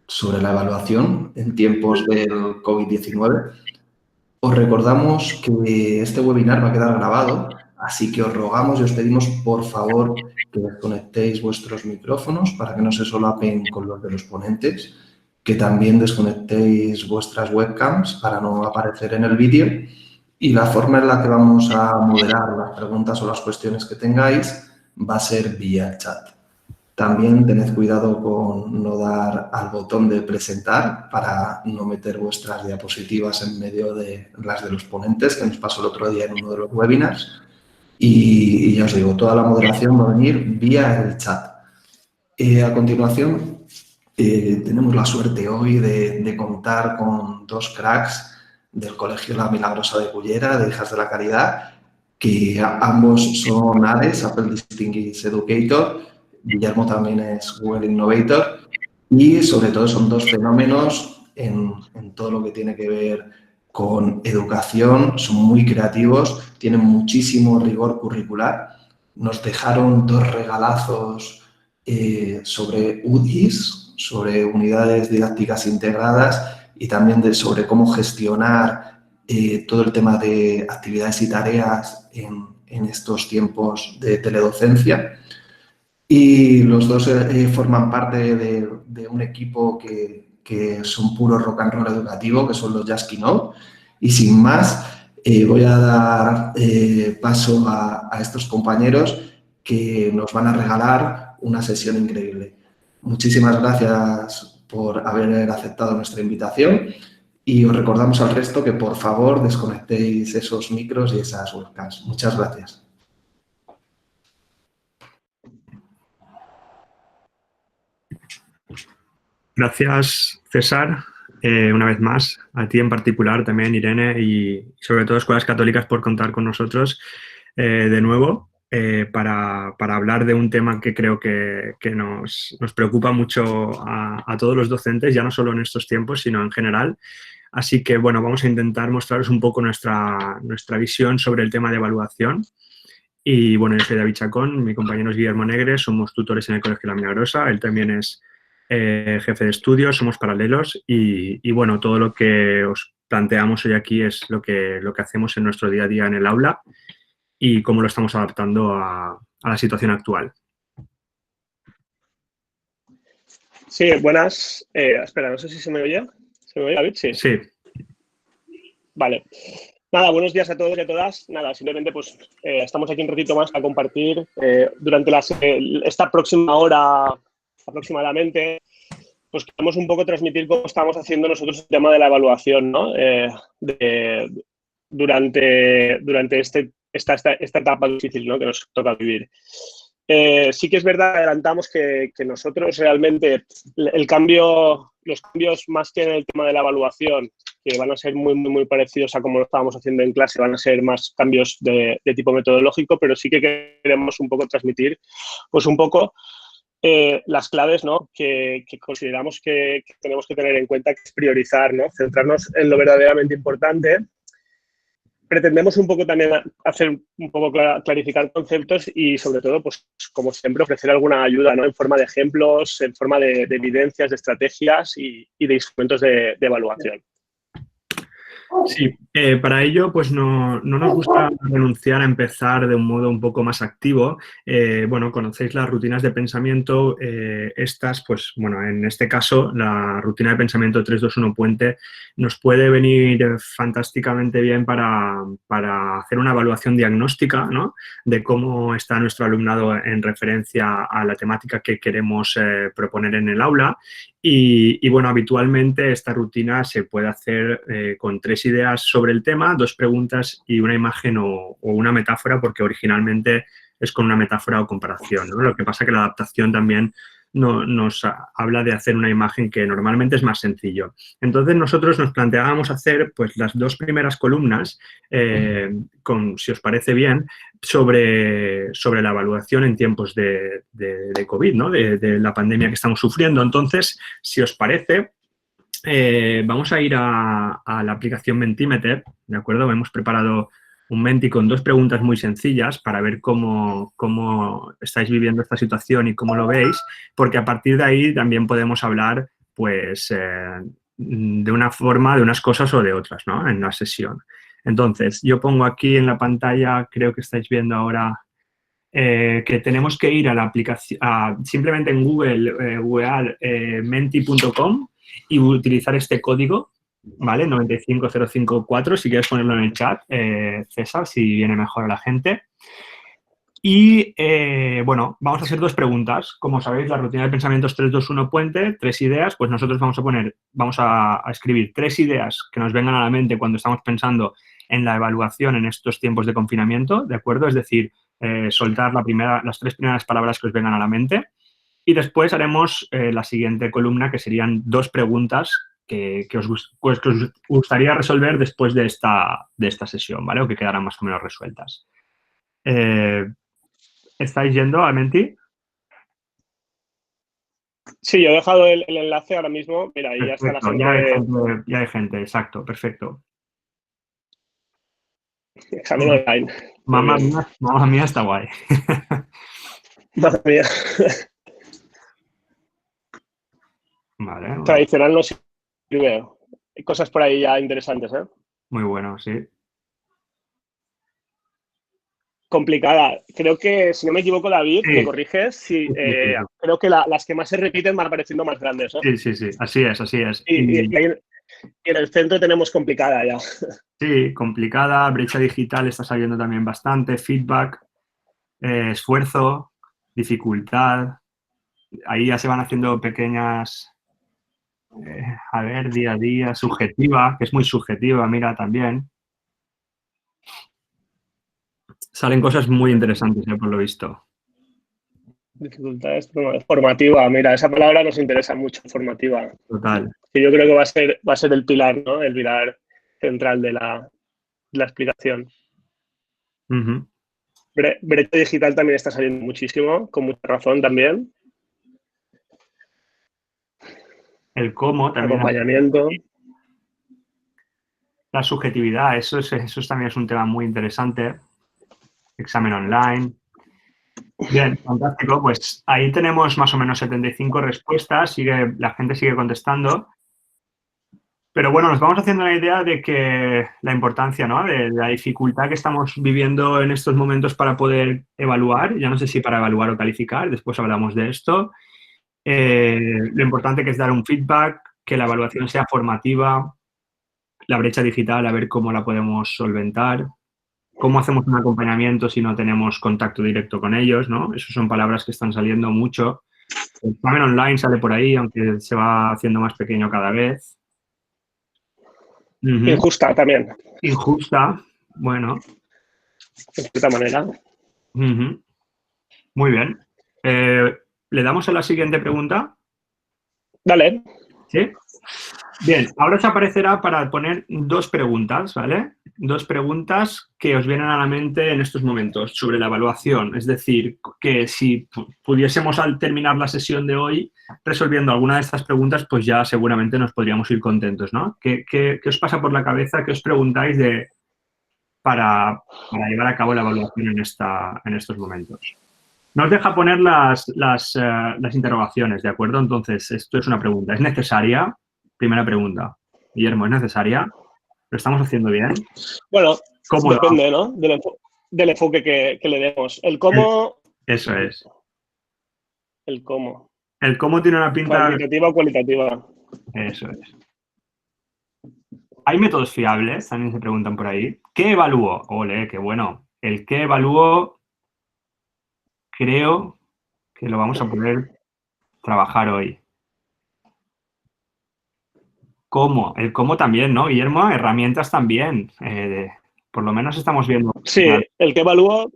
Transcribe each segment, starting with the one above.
sobre la evaluación en tiempos del COVID-19. Os recordamos que este webinar va a quedar grabado, así que os rogamos y os pedimos, por favor, que desconectéis vuestros micrófonos para que no se solapen con los de los ponentes, que también desconectéis vuestras webcams para no aparecer en el vídeo. Y la forma en la que vamos a moderar las preguntas o las cuestiones que tengáis va a ser vía chat. También tened cuidado con no dar al botón de presentar para no meter vuestras diapositivas en medio de las de los ponentes, que nos pasó el otro día en uno de los webinars. Y ya os digo, toda la moderación va a venir vía el chat. A continuación, tenemos la suerte hoy de contar con dos cracks del Colegio La Milagrosa de Cullera, de Hijas de la Caridad, que ambos son ADES, Apple Distinguished Educator. Guillermo también es Google Innovator y sobre todo son dos fenómenos en todo lo que tiene que ver con educación, son muy creativos, tienen muchísimo rigor curricular. Nos dejaron dos regalazos sobre UDIs, sobre unidades didácticas integradas y también sobre cómo gestionar todo el tema de actividades y tareas en estos tiempos de teledocencia. Y los dos forman parte de un equipo que son puro rock and roll educativo, que son los Jazz Keynote. Y sin más, voy a dar paso a estos compañeros que nos van a regalar una sesión increíble. Muchísimas gracias por haber aceptado nuestra invitación y os recordamos al resto que por favor desconectéis esos micros y esas webcams. Muchas gracias. Gracias, César, una vez más, a ti en particular también, Irene, y sobre todo Escuelas Católicas por contar con nosotros de nuevo para hablar de un tema que creo que nos preocupa mucho a todos los docentes, ya no solo en estos tiempos, sino en general. Así que, bueno, vamos a intentar mostraros un poco nuestra visión sobre el tema de evaluación. Y, bueno, yo soy David Chacón, mi compañero es Guillermo Negre, somos tutores en el Colegio La Milagrosa, él también es jefe de estudios, somos paralelos y, bueno, todo lo que os planteamos hoy aquí es lo que hacemos en nuestro día a día en el aula y cómo lo estamos adaptando a la situación actual. Sí, buenas. Espera, no sé si se me oye. ¿Se me oye, David? Sí. Sí. Vale. Nada, buenos días a todos y a todas. Nada, simplemente pues estamos aquí un ratito más a compartir durante esta próxima hora aproximadamente, pues queremos un poco transmitir cómo estamos haciendo nosotros el tema de la evaluación, ¿no? Durante esta etapa difícil, ¿no? Que nos toca vivir. Sí que es verdad, adelantamos que nosotros realmente los cambios más que en el tema de la evaluación, que van a ser muy parecidos a como lo estábamos haciendo en clase, van a ser más cambios de tipo metodológico, pero sí que queremos un poco transmitir, pues un poco las claves, ¿no? que consideramos que tenemos que tener en cuenta, que es priorizar, ¿no? Centrarnos en lo verdaderamente importante. Pretendemos un poco también clarificar conceptos y, sobre todo, pues como siempre, ofrecer alguna ayuda, ¿no? En forma de ejemplos, en forma de evidencias, de estrategias y de instrumentos de evaluación. Sí, para ello pues no nos gusta renunciar a empezar de un modo un poco más activo. Bueno, conocéis las rutinas de pensamiento, estas pues bueno, en este caso la rutina de pensamiento 3-2-1 Puente nos puede venir fantásticamente bien para hacer una evaluación diagnóstica, ¿no? De cómo está nuestro alumnado en referencia a la temática que queremos proponer en el aula. Y bueno, habitualmente esta rutina se puede hacer con 3 ideas sobre el tema, 2 preguntas y una imagen o una metáfora, porque originalmente es con una metáfora o comparación, ¿no? Lo que pasa es que la adaptación también nos habla de hacer una imagen que normalmente es más sencillo. Entonces nosotros nos planteábamos hacer pues las 2 primeras columnas, si os parece bien, sobre la evaluación en tiempos de COVID, ¿no? De la pandemia que estamos sufriendo. Entonces, si os parece, vamos a ir a la aplicación Mentimeter, ¿de acuerdo? Hemos preparado un Menti con 2 preguntas muy sencillas para ver cómo estáis viviendo esta situación y cómo lo veis, porque a partir de ahí también podemos hablar, pues, de una forma, de unas cosas o de otras, ¿no? En la sesión. Entonces, yo pongo aquí en la pantalla, creo que estáis viendo ahora, que tenemos que ir a la aplicación, simplemente en Google, googlear menti.com y utilizar este código, ¿vale? 95054, si quieres ponerlo en el chat, César, si viene mejor a la gente. Y, bueno, vamos a hacer 2 preguntas. Como sabéis, la rutina de pensamiento es 3, 2, 1, puente, 3 ideas. Pues nosotros vamos a escribir 3 ideas que nos vengan a la mente cuando estamos pensando en la evaluación en estos tiempos de confinamiento, ¿de acuerdo? Es decir, soltar las 3 primeras palabras que os vengan a la mente. Y después haremos la siguiente columna, que serían 2 preguntas que os gustaría resolver después de esta sesión, ¿vale? O que quedarán más o menos resueltas. ¿Estáis yendo a Menti? Sí, yo he dejado el enlace ahora mismo. Mira, ahí ya está la Perfecto, gente. ya hay gente, exacto, perfecto. Examen online. Muy bien. Mamma mía, está guay. Madre mía. Vale, bueno, Tradicional no sirve. Hay cosas por ahí ya interesantes, ¿eh? muy bueno, sí. Complicada. Creo que, si no me equivoco, David, Sí, me corriges, sí, creo que las que más se repiten van apareciendo más grandes, ¿eh? sí, así es, así es. Y en el centro tenemos complicada ya. Sí, complicada, brecha digital está saliendo también bastante, feedback, esfuerzo, dificultad. Ahí ya se van haciendo pequeñas, a ver, día a día, subjetiva, que es muy subjetiva, mira, también. Salen cosas muy interesantes, por lo visto. Dificultades formativa. Mira, esa palabra nos interesa mucho, formativa. Total. Que yo creo que va a ser el pilar, ¿no? El pilar central de la explicación. Uh-huh. Brecha digital también está saliendo muchísimo, con mucha razón también. El cómo también. Acompañamiento. La subjetividad, eso también es un tema muy interesante. Examen online. Bien, fantástico. Pues ahí tenemos más o menos 75 respuestas. La gente sigue contestando. Pero bueno, nos vamos haciendo la idea de que la importancia, ¿no? De la dificultad que estamos viviendo en estos momentos para poder evaluar. Ya no sé si para evaluar o calificar, después hablamos de esto. Lo importante que es dar un feedback, que la evaluación sea formativa, la brecha digital, a ver cómo la podemos solventar. ¿Cómo hacemos un acompañamiento si no tenemos contacto directo con ellos, ¿no? Esas son palabras que están saliendo mucho. El examen online sale por ahí, aunque se va haciendo más pequeño cada vez. Uh-huh. Injusta también. Injusta, bueno. De cierta manera. Uh-huh. Muy bien. ¿Le damos a la siguiente pregunta? Dale. ¿Sí? Bien, ahora os aparecerá para poner 2 preguntas, ¿vale? 2 preguntas que os vienen a la mente en estos momentos sobre la evaluación. Es decir, que si pudiésemos al terminar la sesión de hoy resolviendo alguna de estas preguntas, pues ya seguramente nos podríamos ir contentos, ¿no? ¿Qué os pasa por la cabeza? ¿Qué os preguntáis para llevar a cabo la evaluación en estos momentos? No os deja poner las interrogaciones, ¿de acuerdo? Entonces, esto es una pregunta. ¿Es necesaria? Primera pregunta. Guillermo, ¿es necesaria? ¿Lo estamos haciendo bien? Bueno, ¿Cómo lo depende, ¿no? Del enfoque que le demos. El cómo. Eso es. El cómo. El cómo tiene una pinta. ¿Cuantitativa o cualitativa? Eso es. ¿Hay métodos fiables? También se preguntan por ahí. ¿Qué evalúo? Ole, qué bueno. El qué evalúo, creo que lo vamos a poder trabajar hoy. ¿Cómo? El cómo también, ¿no, Guillermo? Herramientas también. Por lo menos estamos viendo. Sí, el que evalúo.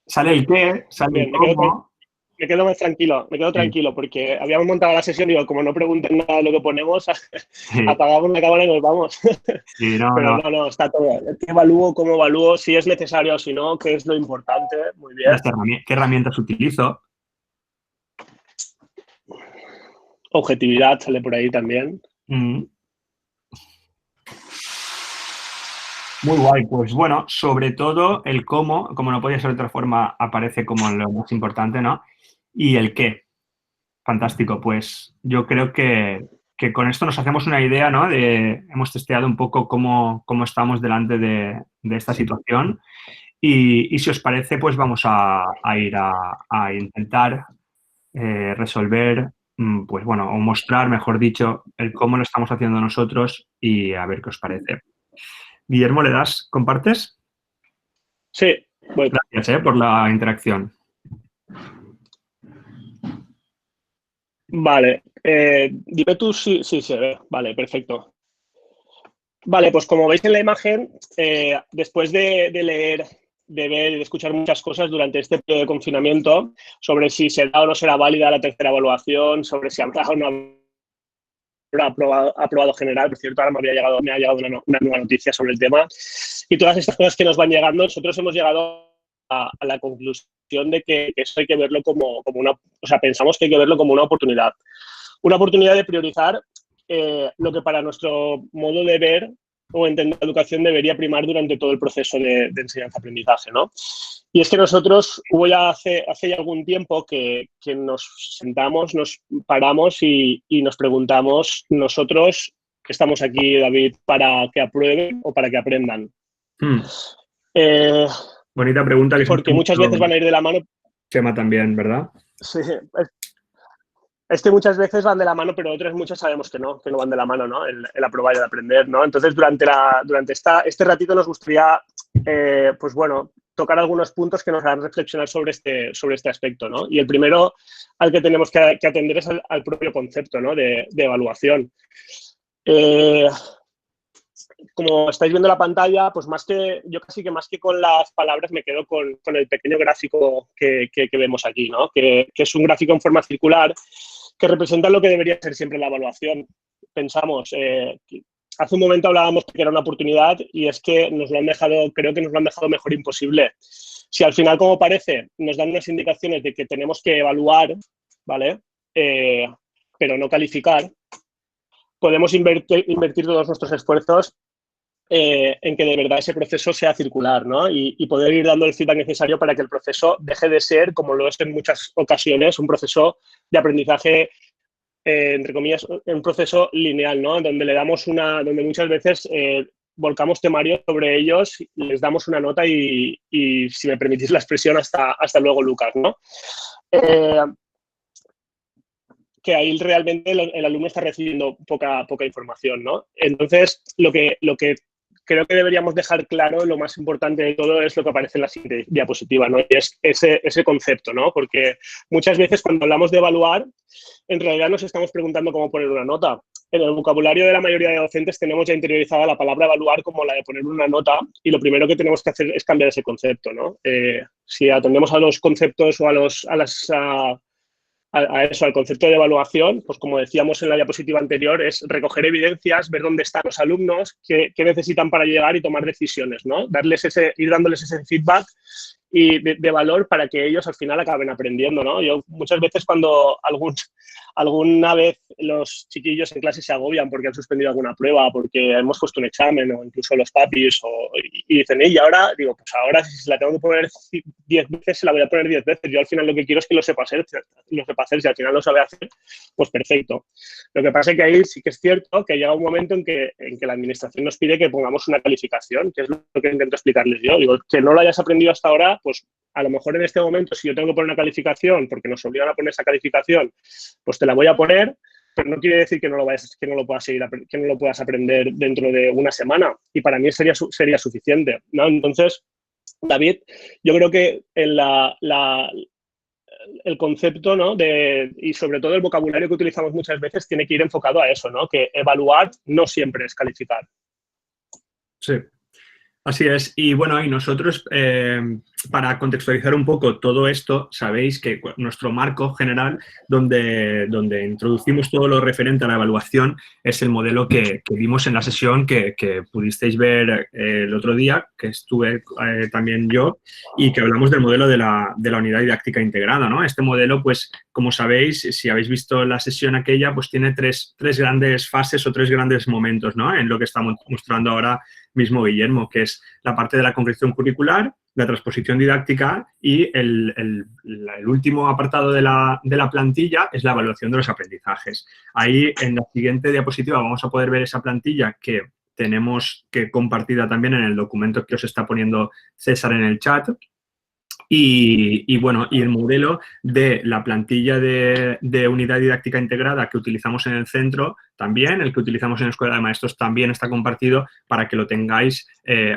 Sale el qué, sale el Bien, cómo. me quedo más tranquilo, tranquilo, porque habíamos montado la sesión y digo, como no pregunten nada de lo que ponemos, Sí. apagamos la cámara y nos vamos. Sí, no, Pero no. no, está todo. ¿Qué evalúo? ¿Cómo evalúo? Si es necesario o si no, ¿qué es lo importante? Muy bien. ¿Qué herramientas utilizo? Objetividad sale por ahí también. Muy guay, pues bueno, sobre todo el cómo, como no podía ser de otra forma, aparece como lo más importante, ¿no? Y el qué. Fantástico, pues yo creo que con esto nos hacemos una idea, ¿no? Hemos testeado un poco cómo estamos delante de esta situación y si os parece, pues vamos a ir a intentar resolver, pues bueno, o mostrar, mejor dicho, el cómo lo estamos haciendo nosotros y a ver qué os parece. Guillermo, ¿le das? ¿Compartes? Sí, voy. Gracias, por la interacción. Vale, dime tú si se ve. Vale, perfecto. Vale, pues como veis en la imagen, después de leer, de ver y de escuchar muchas cosas durante este periodo de confinamiento sobre si será o no será válida la tercera evaluación, sobre si habrá o no habrá aprobado general. Por cierto, ahora me ha llegado una nueva noticia sobre el tema. Y todas estas cosas que nos van llegando, nosotros hemos llegado a la conclusión de que eso hay que verlo como una... O sea, pensamos que hay que verlo como una oportunidad. Una oportunidad de priorizar lo que para nuestro modo de ver o entender la educación debería primar durante todo el proceso de enseñanza-aprendizaje, ¿no? Y es que nosotros, hubo ya hace ya algún tiempo que nos sentamos, nos paramos y nos preguntamos, nosotros que estamos aquí, David, ¿para que aprueben o para que aprendan? Bonita pregunta. Que porque muchas veces van a ir de la mano. Chema también, ¿verdad? Sí, es que muchas veces van de la mano, pero otras muchas sabemos que no van de la mano, ¿no? El aprobar y el aprender, ¿no? Entonces, durante este ratito nos gustaría, pues bueno, tocar algunos puntos que nos harán reflexionar sobre este aspecto, ¿no? Y el primero al que tenemos que atender es al propio concepto, ¿no? de evaluación. Como estáis viendo la pantalla, pues yo casi que más que con las palabras me quedo con el pequeño gráfico que vemos aquí, ¿no? Que es un gráfico en forma circular que representa lo que debería ser siempre la evaluación. Pensamos, hace un momento hablábamos de que era una oportunidad y es que creo que nos lo han dejado mejor imposible. Si al final, como parece, nos dan unas indicaciones de que tenemos que evaluar, ¿vale? Pero no calificar, podemos invertir todos nuestros esfuerzos en que de verdad ese proceso sea circular, ¿no? Y poder ir dando el feedback necesario para que el proceso deje de ser, como lo es en muchas ocasiones, un proceso de aprendizaje, entre comillas, un proceso lineal, ¿no? Donde muchas veces volcamos temarios sobre ellos, les damos una nota y si me permitís la expresión, hasta luego, Lucas, ¿no? Que ahí realmente el alumno está recibiendo poca información, ¿no? Entonces, lo que creo que deberíamos dejar claro, lo más importante de todo, es lo que aparece en la siguiente diapositiva, ¿no? Y es ese concepto, ¿no? Porque muchas veces cuando hablamos de evaluar, en realidad nos estamos preguntando cómo poner una nota. En el vocabulario de la mayoría de docentes tenemos ya interiorizada la palabra evaluar como la de poner una nota y lo primero que tenemos que hacer es cambiar ese concepto, ¿no? Si atendemos a los conceptos o al concepto de evaluación, pues como decíamos en la diapositiva anterior, es recoger evidencias, ver dónde están los alumnos, qué necesitan para llegar y tomar decisiones, ¿no? Ir dándoles ese feedback y de valor para que ellos al final acaben aprendiendo, ¿no? Yo muchas veces cuando alguna vez los chiquillos en clase se agobian porque han suspendido alguna prueba, porque hemos puesto un examen o incluso los papis y dicen, y ahora, digo, pues ahora si la tengo que poner 10 veces, se la voy a poner 10 veces. Yo al final lo que quiero es que lo sepa hacer, si al final lo sabe hacer, pues perfecto. Lo que pasa es que ahí sí que es cierto que llega un momento en que la administración nos pide que pongamos una calificación, que es lo que intento explicarles yo. Digo, que no lo hayas aprendido hasta ahora, pues a lo mejor en este momento, si yo tengo que poner una calificación, porque nos obligan a poner esa calificación, pues te la voy a poner, pero no quiere decir que no lo puedas aprender dentro de una semana. Y para mí sería suficiente, ¿no? Entonces, David, yo creo que en el concepto, ¿no? Y sobre todo el vocabulario que utilizamos muchas veces tiene que ir enfocado a eso, ¿no? Que evaluar no siempre es calificar. Sí, así es. Y bueno, y nosotros para contextualizar un poco todo esto, sabéis que nuestro marco general donde introducimos todo lo referente a la evaluación es el modelo que vimos en la sesión que pudisteis ver el otro día, que estuve también yo, y que hablamos del modelo de la unidad didáctica integrada, ¿no? Este modelo, pues, como sabéis, si habéis visto la sesión aquella, pues tiene tres grandes fases o tres grandes momentos, ¿no? En lo que estamos mostrando ahora mismo Guillermo, que es la parte de la concreción curricular, la transposición didáctica y el último apartado de la plantilla es la evaluación de los aprendizajes. Ahí, en la siguiente diapositiva, vamos a poder ver esa plantilla que tenemos que compartida también en el documento que os está poniendo César en el chat. Y bueno, y el modelo de la plantilla de unidad didáctica integrada que utilizamos en el centro también, el que utilizamos en la Escuela de Maestros también está compartido para que lo tengáis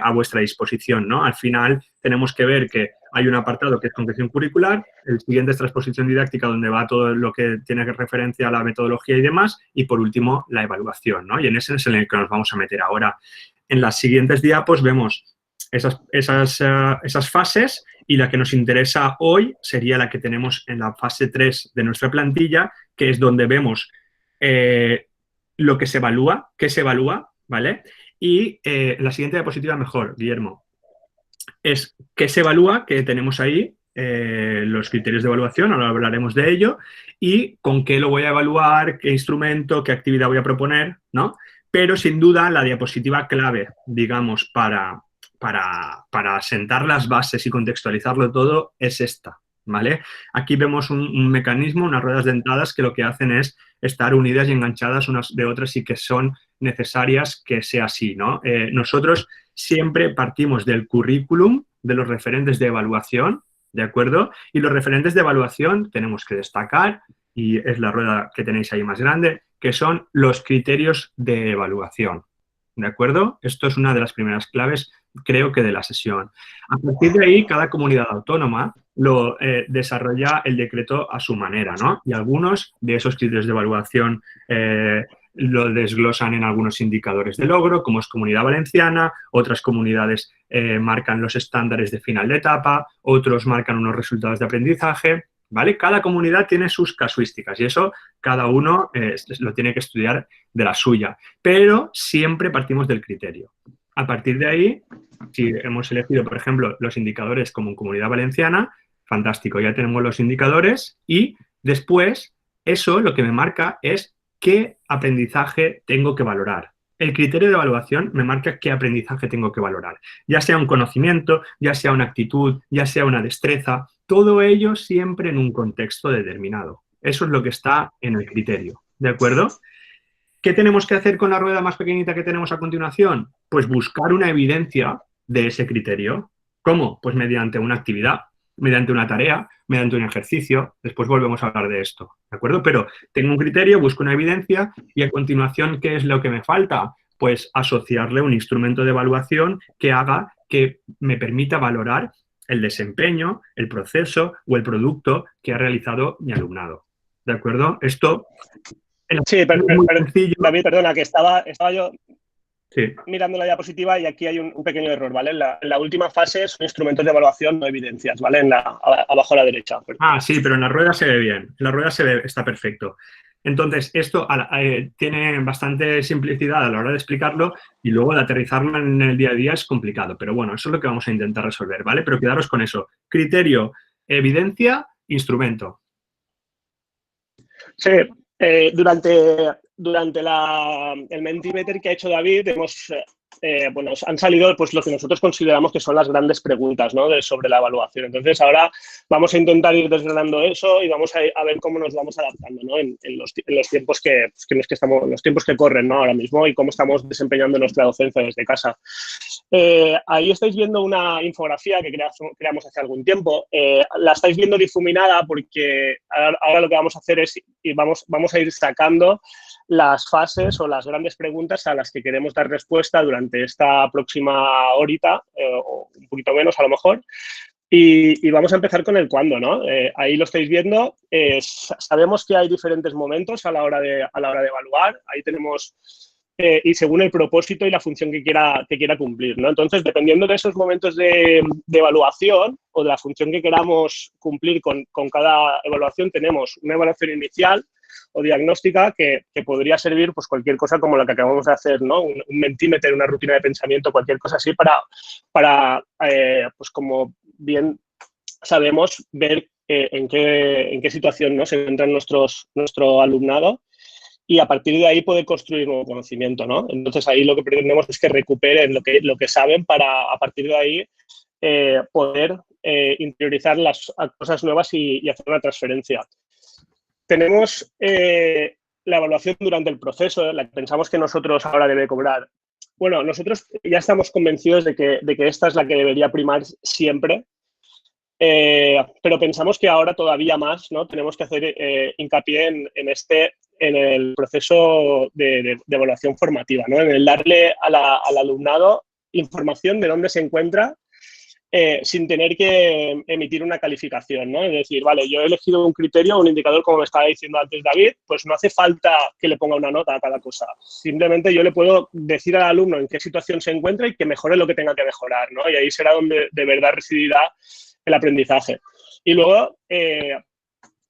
a vuestra disposición, ¿no? Al final tenemos que ver que hay un apartado que es concreción curricular, el siguiente es transposición didáctica donde va todo lo que tiene referencia a la metodología y demás, y por último la evaluación, ¿no? Y en ese es en el que nos vamos a meter ahora. En las siguientes diapos vemos esas fases y la que nos interesa hoy sería la que tenemos en la fase 3 de nuestra plantilla, que es donde vemos lo que se evalúa, qué se evalúa, ¿vale? Y la siguiente diapositiva mejor, Guillermo, es qué se evalúa, que tenemos ahí, los criterios de evaluación, ahora hablaremos de ello, y con qué lo voy a evaluar, qué instrumento, qué actividad voy a proponer, ¿no? Pero sin duda la diapositiva clave, digamos, para sentar las bases y contextualizarlo todo es esta, ¿vale? Aquí vemos un mecanismo, unas ruedas dentadas que lo que hacen es estar unidas y enganchadas unas de otras y que son necesarias que sea así, ¿no? Nosotros siempre partimos del currículum, de los referentes de evaluación, ¿de acuerdo? Y los referentes de evaluación tenemos que destacar, y es la rueda que tenéis ahí más grande, que son los criterios de evaluación, ¿de acuerdo? Esto es una de las primeras claves, creo que de la sesión. A partir de ahí, cada comunidad autónoma lo desarrolla el decreto a su manera, ¿no? Y algunos de esos criterios de evaluación lo desglosan en algunos indicadores de logro, como es Comunidad Valenciana, otras comunidades marcan los estándares de final de etapa, otros marcan unos resultados de aprendizaje, ¿vale? Cada comunidad tiene sus casuísticas y eso cada uno lo tiene que estudiar de la suya, pero siempre partimos del criterio. A partir de ahí, si hemos elegido, por ejemplo, los indicadores como en Comunidad Valenciana, fantástico, ya tenemos los indicadores y después eso lo que me marca es qué aprendizaje tengo que valorar. El criterio de evaluación me marca qué aprendizaje tengo que valorar, ya sea un conocimiento, ya sea una actitud, ya sea una destreza, todo ello siempre en un contexto determinado. Eso es lo que está en el criterio, ¿de acuerdo? ¿Qué tenemos que hacer con la rueda más pequeñita que tenemos a continuación? Pues buscar una evidencia de ese criterio. ¿Cómo? Pues mediante una actividad, mediante una tarea, mediante un ejercicio. Después volvemos a hablar de esto, ¿de acuerdo? Pero tengo un criterio, busco una evidencia y a continuación, ¿qué es lo que me falta? Pues asociarle un instrumento de evaluación que haga que me permita valorar el desempeño, el proceso o el producto que ha realizado mi alumnado. ¿De acuerdo? Esto sí, pero David, perdona, que estaba yo sí. mirando la diapositiva y aquí hay un pequeño error, ¿vale? En la última fase son instrumentos de evaluación, no evidencias, ¿vale? Abajo a la derecha. Ah, sí, pero en la rueda se ve bien. En la rueda se ve, está perfecto. Entonces, esto tiene bastante simplicidad a la hora de explicarlo y luego de aterrizarlo en el día a día es complicado. Pero bueno, eso es lo que vamos a intentar resolver, ¿vale? Pero quedaros con eso. Criterio, evidencia, instrumento. Sí, durante el Mentimeter que ha hecho David han salido pues, lo que nosotros consideramos que son las grandes preguntas, ¿no? sobre la evaluación. Entonces, ahora vamos a intentar ir desgranando eso y vamos a ver cómo nos vamos adaptando, ¿no? en los tiempos los tiempos que corren, ¿no? Ahora mismo y cómo estamos desempeñando nuestra docencia desde casa. Ahí estáis viendo una infografía que creamos hace algún tiempo. La estáis viendo difuminada porque ahora lo que vamos a hacer es vamos a ir sacando las fases o las grandes preguntas a las que queremos dar respuesta durante esta próxima horita, o un poquito menos a lo mejor. Y vamos a empezar con el cuándo, ¿no? Ahí lo estáis viendo. Sabemos que hay diferentes momentos a la hora de evaluar. Ahí tenemos y según el propósito y la función que quiera cumplir, ¿no? Entonces, dependiendo de esos momentos de evaluación o de la función que queramos cumplir con cada evaluación, tenemos una evaluación inicial o diagnóstica que podría servir pues cualquier cosa como la que acabamos de hacer, ¿no? Un Mentimeter, una rutina de pensamiento, cualquier cosa así para pues como bien sabemos, ver en qué situación, ¿no?, se encuentra nuestro alumnado y a partir de ahí poder construir nuevo conocimiento, ¿no? Entonces, ahí lo que pretendemos es que recuperen lo que saben para, a partir de ahí, poder interiorizar las cosas nuevas y hacer una transferencia. Tenemos la evaluación durante el proceso, la que pensamos que nosotros ahora debe cobrar. Bueno, nosotros ya estamos convencidos de que esta es la que debería primar siempre, pero pensamos que ahora todavía más, ¿no?, tenemos que hacer hincapié en el proceso de evaluación formativa, ¿no?, en el darle al alumnado información de dónde se encuentra sin tener que emitir una calificación, ¿no? Es decir, vale, yo he elegido un criterio, un indicador, como me estaba diciendo antes David, pues no hace falta que le ponga una nota a cada cosa. Simplemente yo le puedo decir al alumno en qué situación se encuentra y que mejore lo que tenga que mejorar, ¿no? Y ahí será donde de verdad residirá el aprendizaje. Y luego,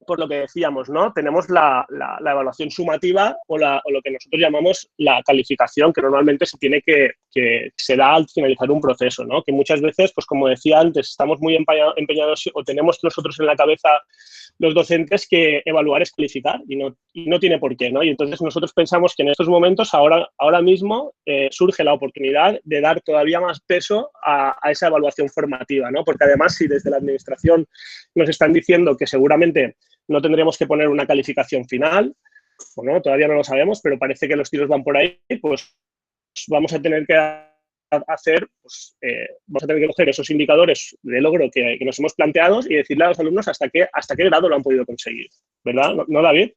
por lo que decíamos, ¿no?, tenemos la evaluación sumativa o lo que nosotros llamamos la calificación, que normalmente se da al finalizar un proceso, ¿no?, que muchas veces, pues como decía antes, estamos muy empeñados o tenemos nosotros en la cabeza los docentes que evaluar es calificar y no tiene por qué, ¿no? Y entonces nosotros pensamos que en estos momentos, ahora mismo, surge la oportunidad de dar todavía más peso a esa evaluación formativa, ¿no? Porque además, si desde la administración nos están diciendo que seguramente no tendremos que poner una calificación final, bueno, todavía no lo sabemos, pero parece que los tiros van por ahí, pues vamos a tener que vamos a tener que coger esos indicadores de logro que nos hemos planteado y decirle a los alumnos hasta qué grado lo han podido conseguir, ¿verdad? ¿No, David?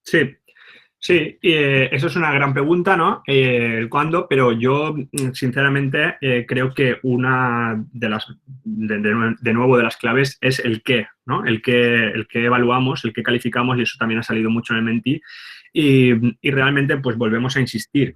Sí, eso es una gran pregunta, ¿no? El cuándo, pero yo, sinceramente, creo que una de las, de nuevo, de las claves es el qué, ¿no? El qué evaluamos, el qué calificamos, y eso también ha salido mucho en el Menti, y realmente, pues, volvemos a insistir.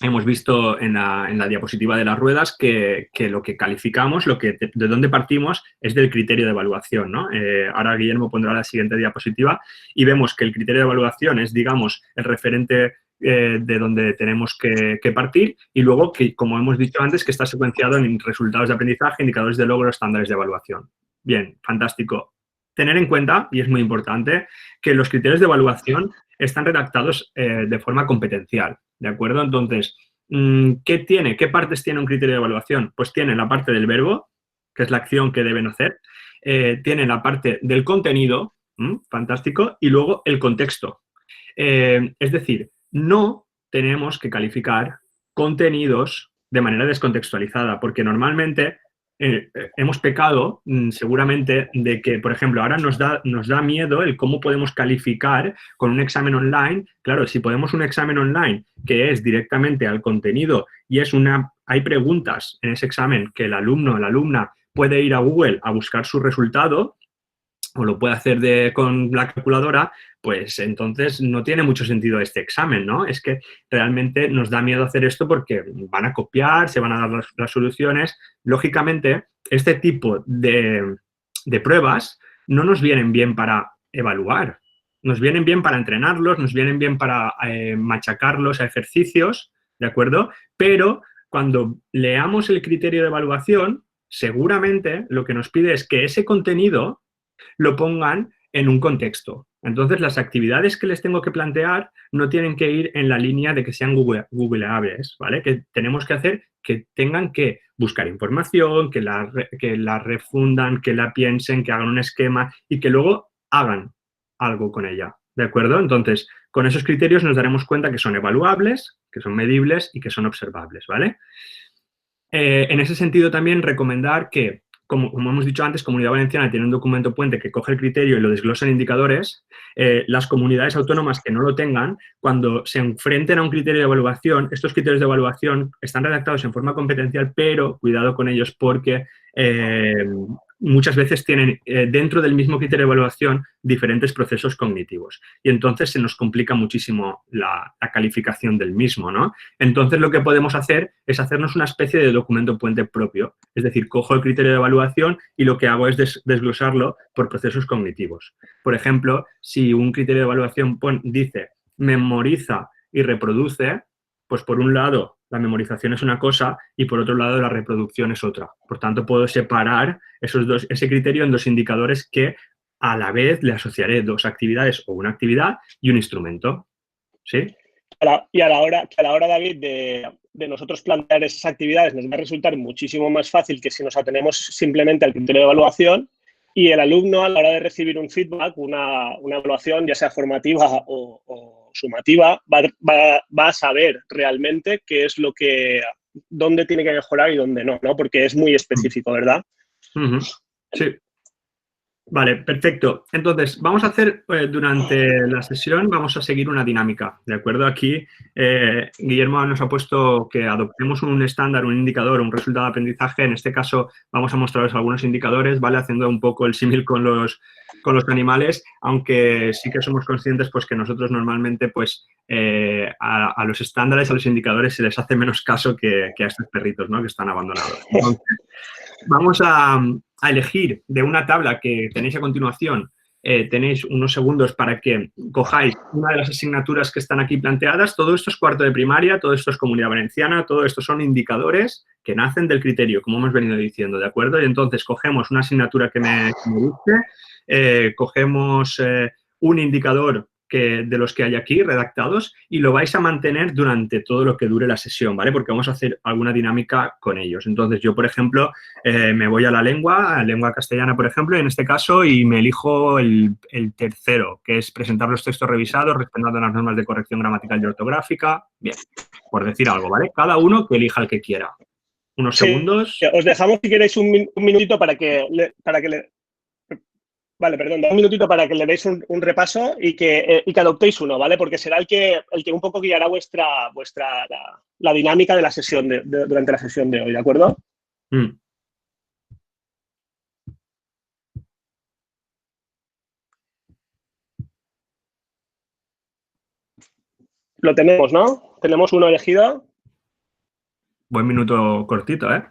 Hemos visto en la diapositiva de las ruedas que lo que calificamos, de dónde partimos, es del criterio de evaluación, ¿no? Ahora Guillermo pondrá la siguiente diapositiva y vemos que el criterio de evaluación es, digamos, el referente de donde tenemos que partir, y luego que, como hemos dicho antes, que está secuenciado en resultados de aprendizaje, indicadores de logro, estándares de evaluación. Bien, fantástico. Tener en cuenta, y es muy importante, que los criterios de evaluación están redactados de forma competencial, ¿de acuerdo? Entonces, ¿qué partes tiene un criterio de evaluación? Pues tiene la parte del verbo, que es la acción que deben hacer, tiene la parte del contenido, fantástico, y luego el contexto. Es decir, no tenemos que calificar contenidos de manera descontextualizada, porque normalmente hemos pecado seguramente de que, por ejemplo, ahora nos da miedo el cómo podemos calificar con un examen online. Claro, si podemos un examen online que es directamente al contenido y hay preguntas en ese examen que el alumno o la alumna puede ir a Google a buscar su resultado, o lo puede hacer con la calculadora, pues entonces no tiene mucho sentido este examen, ¿no? Es que realmente nos da miedo hacer esto porque van a copiar, se van a dar las soluciones. Lógicamente, este tipo de pruebas no nos vienen bien para evaluar, nos vienen bien para entrenarlos, nos vienen bien para machacarlos a ejercicios, ¿de acuerdo? Pero cuando leamos el criterio de evaluación, seguramente lo que nos pide es que ese contenido lo pongan en un contexto. Entonces, las actividades que les tengo que plantear no tienen que ir en la línea de que sean googleables, ¿vale? Que tenemos que hacer que tengan que buscar información, que la refundan, que la piensen, que hagan un esquema y que luego hagan algo con ella, ¿de acuerdo? Entonces, con esos criterios nos daremos cuenta que son evaluables, que son medibles y que son observables, ¿vale? En ese sentido, también recomendar que, como hemos dicho antes, Comunidad Valenciana tiene un documento puente que coge el criterio y lo desglosa en indicadores. Las comunidades autónomas que no lo tengan, cuando se enfrenten a un criterio de evaluación, estos criterios de evaluación están redactados en forma competencial, pero cuidado con ellos porque muchas veces tienen dentro del mismo criterio de evaluación diferentes procesos cognitivos y entonces se nos complica muchísimo la calificación del mismo, ¿no? Entonces lo que podemos hacer es hacernos una especie de documento puente propio, es decir, cojo el criterio de evaluación y lo que hago es desglosarlo por procesos cognitivos. Por ejemplo, si un criterio de evaluación dice memoriza y reproduce, pues por un lado la memorización es una cosa y por otro lado la reproducción es otra. Por tanto, puedo separar ese criterio en dos indicadores que a la vez le asociaré dos actividades o una actividad y un instrumento. ¿Sí? Y a la hora, David, de nosotros plantear esas actividades nos va a resultar muchísimo más fácil que si nos atenemos simplemente al criterio de evaluación y el alumno a la hora de recibir un feedback, una evaluación, ya sea formativa o sumativa, va a saber realmente qué es dónde tiene que mejorar y dónde no, ¿no? Porque es muy específico, ¿verdad? Sí. Vale, perfecto. Entonces, vamos a hacer durante la sesión, vamos a seguir una dinámica, ¿de acuerdo? Aquí Guillermo nos ha puesto que adoptemos un estándar, un indicador, un resultado de aprendizaje. En este caso, vamos a mostraros algunos indicadores, ¿vale? Haciendo un poco el símil con los animales, aunque sí que somos conscientes pues, que nosotros normalmente pues, a los estándares, a los indicadores, se les hace menos caso que a estos perritos, ¿no? Que están abandonados. Entonces, vamos a elegir de una tabla que tenéis a continuación, tenéis unos segundos para que cojáis una de las asignaturas que están aquí planteadas. Todo esto es cuarto de primaria, todo esto es Comunidad Valenciana, todo esto son indicadores que nacen del criterio, como hemos venido diciendo, ¿de acuerdo? Y entonces cogemos una asignatura que me guste, cogemos un indicador de los que hay aquí redactados y lo vais a mantener durante todo lo que dure la sesión, ¿vale? Porque vamos a hacer alguna dinámica con ellos. Entonces, yo, por ejemplo, me voy a la lengua castellana, por ejemplo, en este caso, y me elijo el tercero, que es presentar los textos revisados, respetando las normas de corrección gramatical y ortográfica. Bien, por decir algo, ¿vale? Cada uno que elija el que quiera. Unos segundos. Os dejamos, si queréis, un minutito para que Vale, perdón, un minutito para que le deis un repaso y que adoptéis uno, ¿vale? Porque será el que un poco guiará la dinámica de la sesión durante la sesión de hoy, ¿de acuerdo? Lo tenemos, ¿no? Tenemos uno elegido. Buen minuto cortito, ¿eh?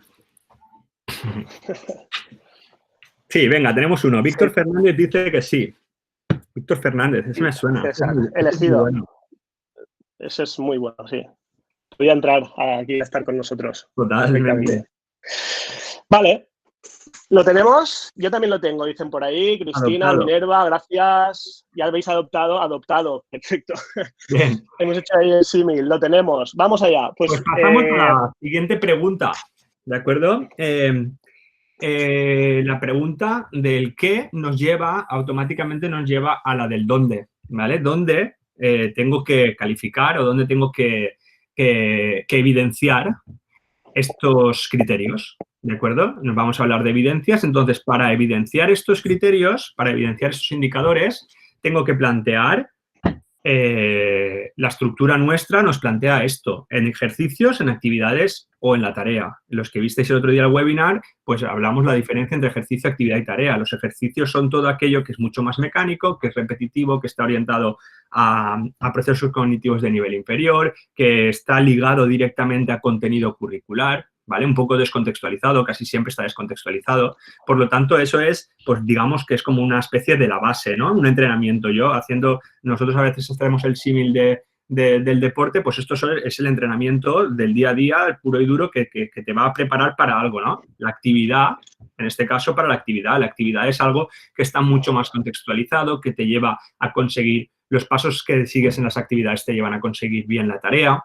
Sí, venga, tenemos uno. Víctor Fernández dice que sí. Víctor Fernández, ese me suena. Elegido. Ese es muy bueno, sí. Voy a entrar aquí a estar con nosotros. Totalmente. Vale. ¿Lo tenemos? Yo también lo tengo, dicen por ahí. Cristina, adoptado. Minerva, gracias. Ya habéis adoptado. Perfecto. Bien. Hemos hecho ahí el símil. Lo tenemos. Vamos allá. Pues pasamos a la siguiente pregunta. ¿De acuerdo? La pregunta del qué automáticamente nos lleva a la del dónde, ¿vale? ¿Dónde tengo que calificar o dónde tengo que evidenciar estos criterios? ¿De acuerdo? Nos vamos a hablar de evidencias. Entonces, para evidenciar estos criterios, para evidenciar estos indicadores, tengo que plantear la estructura nuestra nos plantea esto, en ejercicios, en actividades o en la tarea. Los que visteis el otro día el webinar, pues hablamos la diferencia entre ejercicio, actividad y tarea. Los ejercicios son todo aquello que es mucho más mecánico, que es repetitivo, que está orientado a procesos cognitivos de nivel inferior, que está ligado directamente a contenido curricular, ¿vale? Un poco descontextualizado, casi siempre está descontextualizado. Por lo tanto, eso es, pues digamos que es como una especie de la base, ¿no? Un entrenamiento. Nosotros a veces hacemos el símil del deporte, pues esto es el entrenamiento del día a día, el puro y duro, que te va a preparar para algo, ¿no? La actividad, en este caso, para la actividad. La actividad es algo que está mucho más contextualizado, que te lleva a conseguir los pasos que sigues en las actividades, te llevan a conseguir bien la tarea.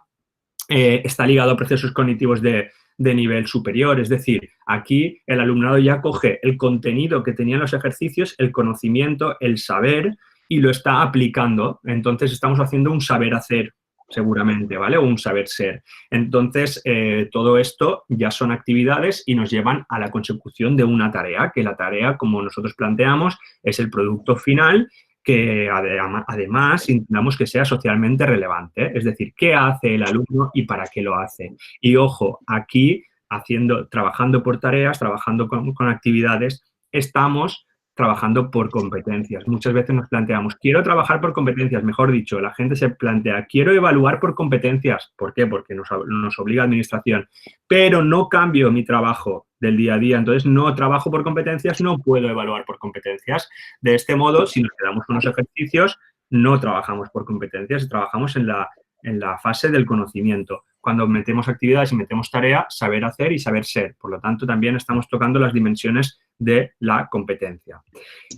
Está ligado a procesos cognitivos de nivel superior, es decir, aquí el alumnado ya coge el contenido que tenían los ejercicios, el conocimiento, el saber y lo está aplicando. Entonces, estamos haciendo un saber hacer, seguramente, ¿vale? O un saber ser. Entonces, todo esto ya son actividades y nos llevan a la consecución de una tarea, que la tarea, como nosotros planteamos, es el producto final que además intentamos que sea socialmente relevante, es decir, qué hace el alumno y para qué lo hace. Y ojo, aquí trabajando por tareas, trabajando con actividades, estamos trabajando por competencias. Muchas veces nos planteamos, quiero trabajar por competencias, mejor dicho, la gente se plantea, quiero evaluar por competencias. ¿Por qué? Porque nos obliga a administración, pero no cambio mi trabajo del día a día, entonces no trabajo por competencias, no puedo evaluar por competencias. De este modo, si nos quedamos con los ejercicios, no trabajamos por competencias, trabajamos en la fase del conocimiento. Cuando metemos actividades y metemos tarea, saber hacer y saber ser. Por lo tanto, también estamos tocando las dimensiones de la competencia.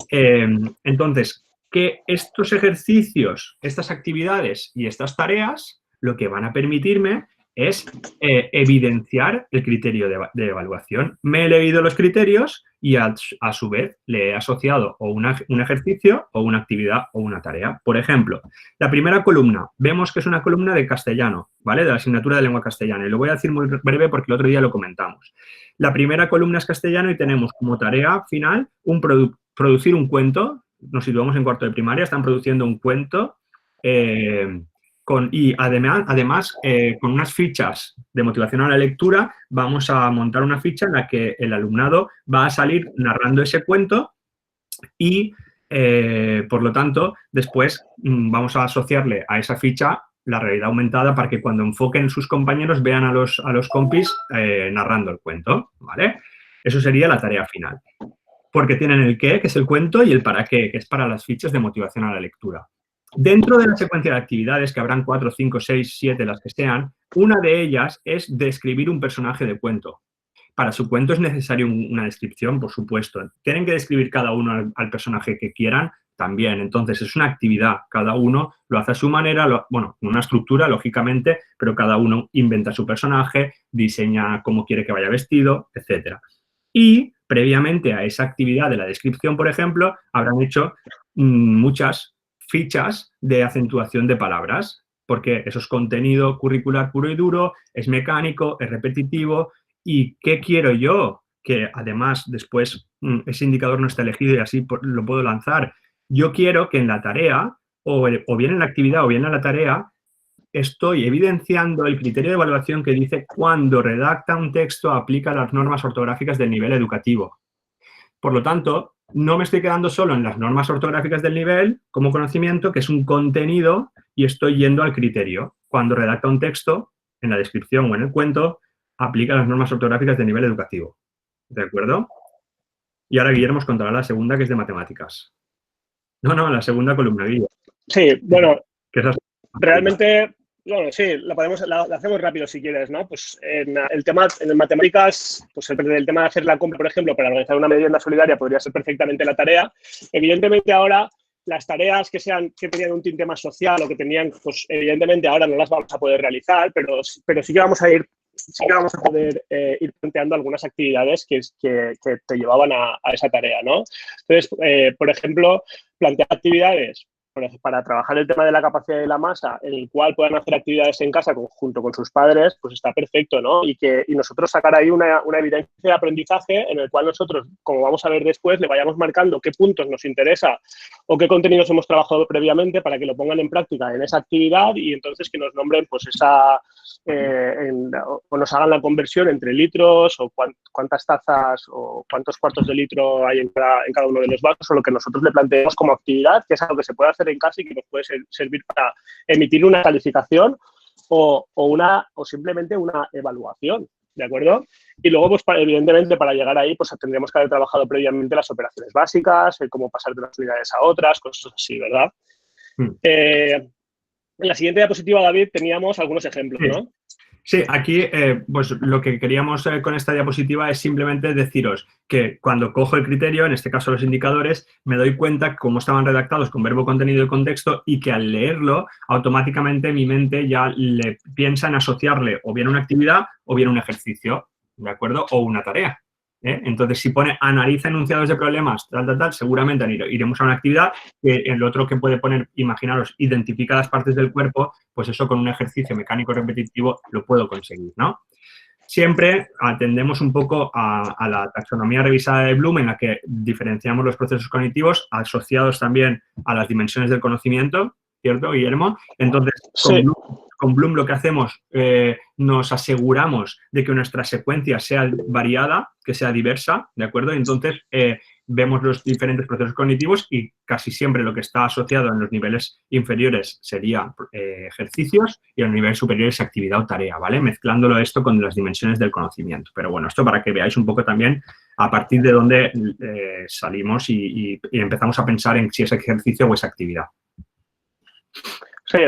Entonces, que estos ejercicios, estas actividades y estas tareas, lo que van a permitirme es evidenciar el criterio de evaluación. Me he leído los criterios y a su vez le he asociado o un ejercicio o una actividad o una tarea. Por ejemplo, la primera columna, vemos que es una columna de castellano, ¿vale? De la asignatura de lengua castellana. Y lo voy a decir muy breve porque el otro día lo comentamos. La primera columna es castellano y tenemos como tarea final producir un cuento. Nos situamos en cuarto de primaria, están produciendo un cuento y además con unas fichas de motivación a la lectura, vamos a montar una ficha en la que el alumnado va a salir narrando ese cuento y, por lo tanto, después vamos a asociarle a esa ficha la realidad aumentada para que cuando enfoquen sus compañeros vean a los compis narrando el cuento, ¿vale? Eso sería la tarea final. Porque tienen el qué, que es el cuento, y el para qué, que es para las fichas de motivación a la lectura. Dentro de la secuencia de actividades, que habrán 4, 5, 6, 7, las que sean, una de ellas es describir un personaje de cuento. Para su cuento es necesario una descripción, por supuesto. Tienen que describir cada uno al personaje que quieran, también. Entonces, es una actividad. Cada uno lo hace a su manera, bueno, una estructura, lógicamente, pero cada uno inventa su personaje, diseña cómo quiere que vaya vestido, etc. Y, previamente a esa actividad de la descripción, por ejemplo, habrán hecho muchas fichas de acentuación de palabras, porque eso es contenido curricular puro y duro, es mecánico, es repetitivo. ¿Y qué quiero yo? Que además después ese indicador no está elegido y así lo puedo lanzar. Yo quiero que en la tarea, o bien en la actividad o bien en la tarea, estoy evidenciando el criterio de evaluación que dice cuando redacta un texto aplica las normas ortográficas del nivel educativo. Por lo tanto, no me estoy quedando solo en las normas ortográficas del nivel como conocimiento, que es un contenido, y estoy yendo al criterio. Cuando redacta un texto, en la descripción o en el cuento, aplica las normas ortográficas del nivel educativo. ¿De acuerdo? Y ahora Guillermo os contará la segunda, que es de matemáticas. No, la segunda columna, Guillermo. Sí, bueno, realmente... Bueno, sí, la hacemos rápido si quieres, ¿no? Pues en matemáticas, pues el tema de hacer la compra, por ejemplo, para organizar una merienda solidaria podría ser perfectamente la tarea. Evidentemente ahora las tareas que tenían un tinte más social o que tenían, pues evidentemente ahora no las vamos a poder realizar, pero sí que vamos a poder ir planteando algunas actividades que te llevaban a esa tarea, ¿no? Entonces, por ejemplo, plantear actividades para trabajar el tema de la capacidad de la masa, en el cual puedan hacer actividades en casa junto con sus padres, pues está perfecto, ¿no? Y nosotros sacar ahí una evidencia de aprendizaje en el cual nosotros, como vamos a ver después, le vayamos marcando qué puntos nos interesa o qué contenidos hemos trabajado previamente para que lo pongan en práctica en esa actividad y entonces que nos nombren pues o nos hagan la conversión entre litros o cuántas tazas o cuántos cuartos de litro hay en cada uno de los vasos o lo que nosotros le planteemos como actividad, que es algo que se puede hacer en casa y que nos puede servir para emitir una calificación o simplemente una evaluación, ¿de acuerdo? Y luego, pues evidentemente, para llegar ahí, pues tendríamos que haber trabajado previamente las operaciones básicas, cómo pasar de unas unidades a otras, cosas así, ¿verdad? En la siguiente diapositiva, David, teníamos algunos ejemplos, ¿no? Sí, aquí pues lo que queríamos con esta diapositiva es simplemente deciros que cuando cojo el criterio, en este caso los indicadores, me doy cuenta cómo estaban redactados con verbo, contenido y contexto y que al leerlo, automáticamente mi mente ya le piensa en asociarle o bien una actividad o bien un ejercicio, ¿de acuerdo? O una tarea. Entonces, si pone analiza enunciados de problemas, seguramente iremos a una actividad que el otro que puede poner, imaginaros, identifica las partes del cuerpo, pues eso con un ejercicio mecánico repetitivo lo puedo conseguir, ¿no? Siempre atendemos un poco a la taxonomía revisada de Bloom, en la que diferenciamos los procesos cognitivos asociados también a las dimensiones del conocimiento, ¿cierto, Guillermo? Entonces, sí. Con Bloom lo que hacemos, nos aseguramos de que nuestra secuencia sea variada, que sea diversa, ¿de acuerdo? Y entonces, vemos los diferentes procesos cognitivos y casi siempre lo que está asociado en los niveles inferiores sería ejercicios y en los niveles superiores actividad o tarea, ¿vale? Mezclándolo esto con las dimensiones del conocimiento. Pero bueno, esto para que veáis un poco también a partir de dónde salimos y empezamos a pensar en si es ejercicio o es actividad. Sí,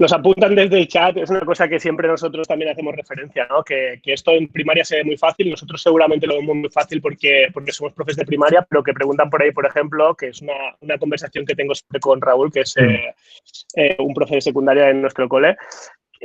nos apuntan desde el chat, es una cosa que siempre nosotros también hacemos referencia, ¿no? Que esto en primaria se ve muy fácil, nosotros seguramente lo vemos muy fácil porque somos profes de primaria, pero que preguntan por ahí, por ejemplo, que es una conversación que tengo siempre con Raúl, que es un profe de secundaria en nuestro cole,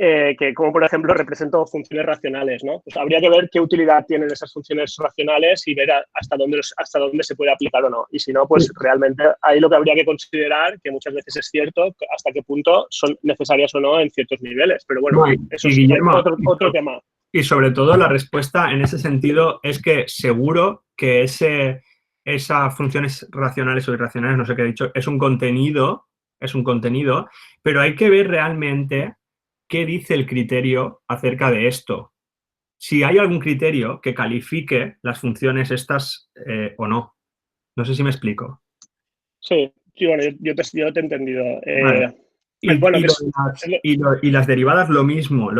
que como, por ejemplo, represento funciones racionales, ¿no? Pues habría que ver qué utilidad tienen esas funciones racionales y ver hasta dónde se puede aplicar o no. Y si no, pues realmente ahí lo que habría que considerar, que muchas veces es cierto, hasta qué punto son necesarias o no en ciertos niveles. Pero bueno, eso es Guillermo, otro tema. Y sobre todo la respuesta en ese sentido es que seguro que esas funciones racionales o irracionales, no sé qué he dicho, es un contenido, pero hay que ver realmente qué dice el criterio acerca de esto. Si hay algún criterio que califique las funciones estas o no. No sé si me explico. Sí, bueno, yo te he entendido. Vale. Y las derivadas lo mismo,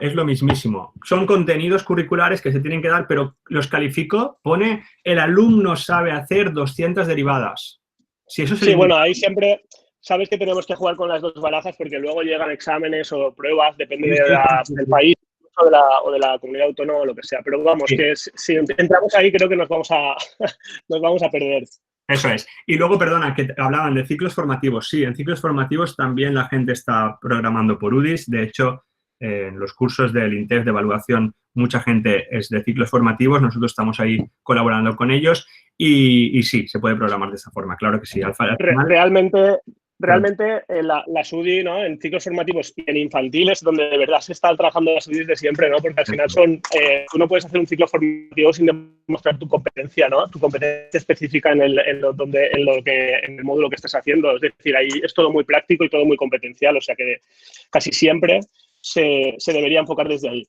es lo mismísimo. Son contenidos curriculares que se tienen que dar, pero los califico, pone el alumno sabe hacer 200 derivadas. Si eso sí, bueno, ahí siempre sabes que tenemos que jugar con las dos barajas porque luego llegan exámenes o pruebas, depende del país o de la comunidad autónoma o lo que sea. Pero vamos, que si entramos ahí creo que nos vamos a perder. Eso es. Y luego, perdona, que hablaban de ciclos formativos. Sí, en ciclos formativos también la gente está programando por UDIs. De hecho, en los cursos del INTEF de evaluación, mucha gente es de ciclos formativos. Nosotros estamos ahí colaborando con ellos y sí, se puede programar de esa forma. Claro que sí. Realmente las UDI, ¿no? En ciclos formativos y en infantiles, donde de verdad se está trabajando las UDI de siempre, ¿no? Porque al final tú no puedes hacer un ciclo formativo sin demostrar tu competencia, ¿no? Tu competencia específica en el módulo que estés haciendo. Es decir, ahí es todo muy práctico y todo muy competencial, o sea que casi siempre se debería enfocar desde ahí.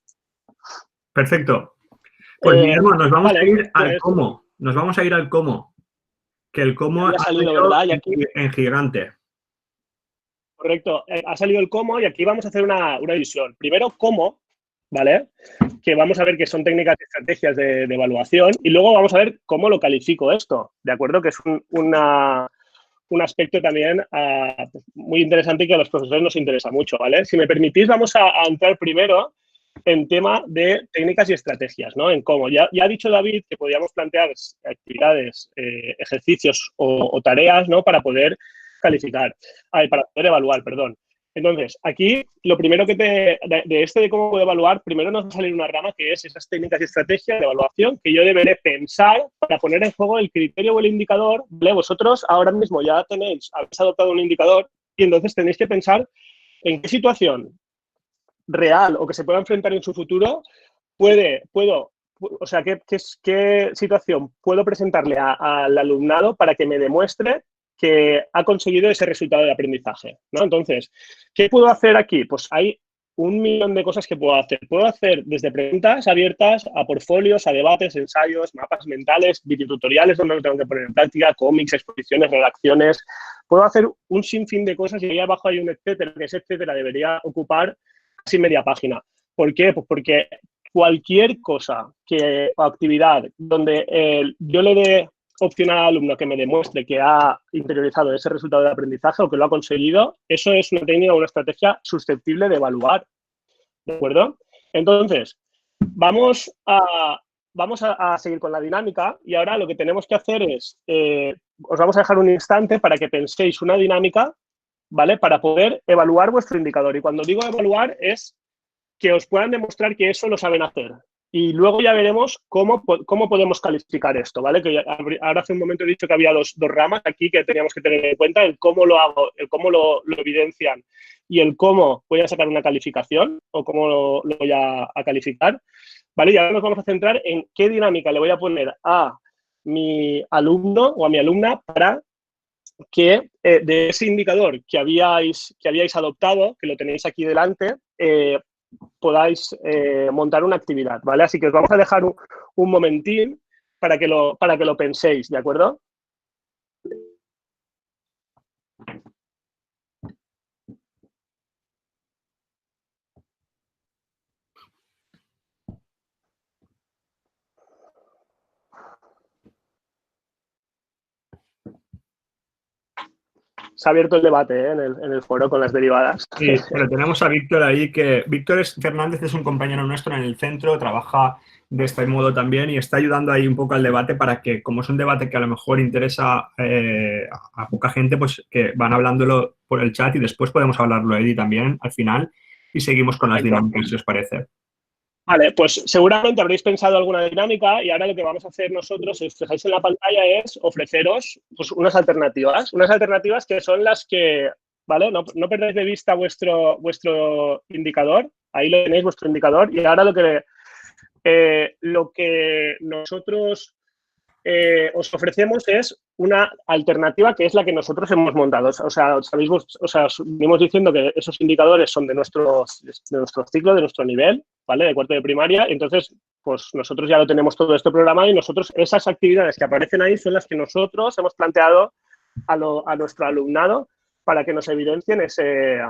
Perfecto. Pues Guillermo, nos vamos a ir al cómo. Nos vamos a ir al cómo. Que el cómo ha salido, ¿verdad? Y aquí en gigante. Correcto. Ha salido el cómo y aquí vamos a hacer una división. Primero, cómo, ¿vale? Que vamos a ver qué son técnicas y estrategias de evaluación y luego vamos a ver cómo lo califico esto, ¿de acuerdo? Que es un aspecto también muy interesante y que a los profesores nos interesa mucho, ¿vale? Si me permitís, vamos a entrar primero en tema de técnicas y estrategias, ¿no? En cómo. Ya ha dicho David que podíamos plantear actividades, ejercicios o tareas, ¿no? Para poder calificar, para poder evaluar, perdón. Entonces, aquí lo primero que de cómo puedo evaluar, primero nos va a salir una rama que es esas técnicas y estrategias de evaluación que yo deberé pensar para poner en juego el criterio o el indicador. ¿Vale? Vosotros ahora mismo ya habéis adoptado un indicador y entonces tenéis que pensar en qué situación real o que se pueda enfrentar en su futuro o sea, qué situación puedo presentarle al alumnado para que me demuestre que ha conseguido ese resultado de aprendizaje, ¿no? Entonces, ¿qué puedo hacer aquí? Pues hay un millón de cosas que puedo hacer. Puedo hacer desde preguntas abiertas a portfolios, a debates, ensayos, mapas mentales, videotutoriales donde lo tengo que poner en práctica, cómics, exposiciones, redacciones. Puedo hacer un sinfín de cosas y ahí abajo hay un etcétera, que ese etcétera debería ocupar casi media página. ¿Por qué? Pues porque cualquier cosa o actividad donde yo le dé opción al alumno que me demuestre que ha interiorizado ese resultado de aprendizaje o que lo ha conseguido, eso es una técnica o una estrategia susceptible de evaluar. ¿De acuerdo? Entonces, vamos a seguir con la dinámica y ahora lo que tenemos que hacer es, os vamos a dejar un instante para que penséis una dinámica, ¿vale? Para poder evaluar vuestro indicador. Y cuando digo evaluar es que os puedan demostrar que eso lo saben hacer. Y luego ya veremos cómo podemos calificar esto, ¿vale? Que ahora hace un momento he dicho que había dos ramas aquí que teníamos que tener en cuenta, el cómo lo hago, el cómo lo evidencian y el cómo voy a sacar una calificación o cómo lo voy a calificar, ¿vale? Y ahora nos vamos a centrar en qué dinámica le voy a poner a mi alumno o a mi alumna para que de ese indicador que habíais adoptado, que lo tenéis aquí delante, podáis montar una actividad, ¿vale? Así que os vamos a dejar un momentín para que lo penséis, ¿de acuerdo? Se ha abierto el debate en el foro con las derivadas. Sí, pero tenemos a Víctor ahí, que Víctor Fernández es un compañero nuestro en el centro, trabaja de este modo también y está ayudando ahí un poco al debate para que, como es un debate que a lo mejor interesa a poca gente, pues que van hablándolo por el chat y después podemos hablarlo, Eddie, también al final y seguimos con las dinámicas, si os parece. Vale, pues seguramente habréis pensado alguna dinámica y ahora lo que vamos a hacer nosotros, si os fijáis en la pantalla, es ofreceros pues, unas alternativas que son las que, ¿vale? No perdáis de vista vuestro indicador, ahí lo tenéis, vuestro indicador, y ahora lo que nosotros os ofrecemos es una alternativa que es la que nosotros hemos montado. O sea, os venimos diciendo que esos indicadores son de nuestro ciclo, de nuestro nivel, ¿vale? De cuarto de primaria. Entonces, pues nosotros ya lo tenemos todo esto programado y nosotros esas actividades que aparecen ahí son las que nosotros hemos planteado a nuestro alumnado para que nos evidencien ese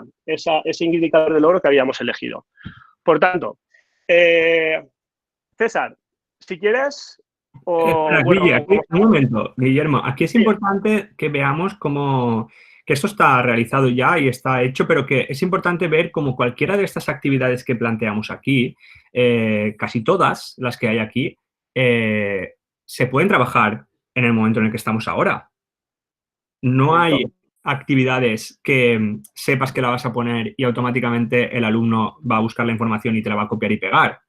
indicador de logro que habíamos elegido. Por tanto, César, si quieres... un momento, Guillermo, aquí es importante que veamos que esto está realizado ya y está hecho, pero que es importante ver cómo cualquiera de estas actividades que planteamos aquí, casi todas las que hay aquí, se pueden trabajar en el momento en el que estamos ahora. No hay actividades que sepas que la vas a poner y automáticamente el alumno va a buscar la información y te la va a copiar y pegar.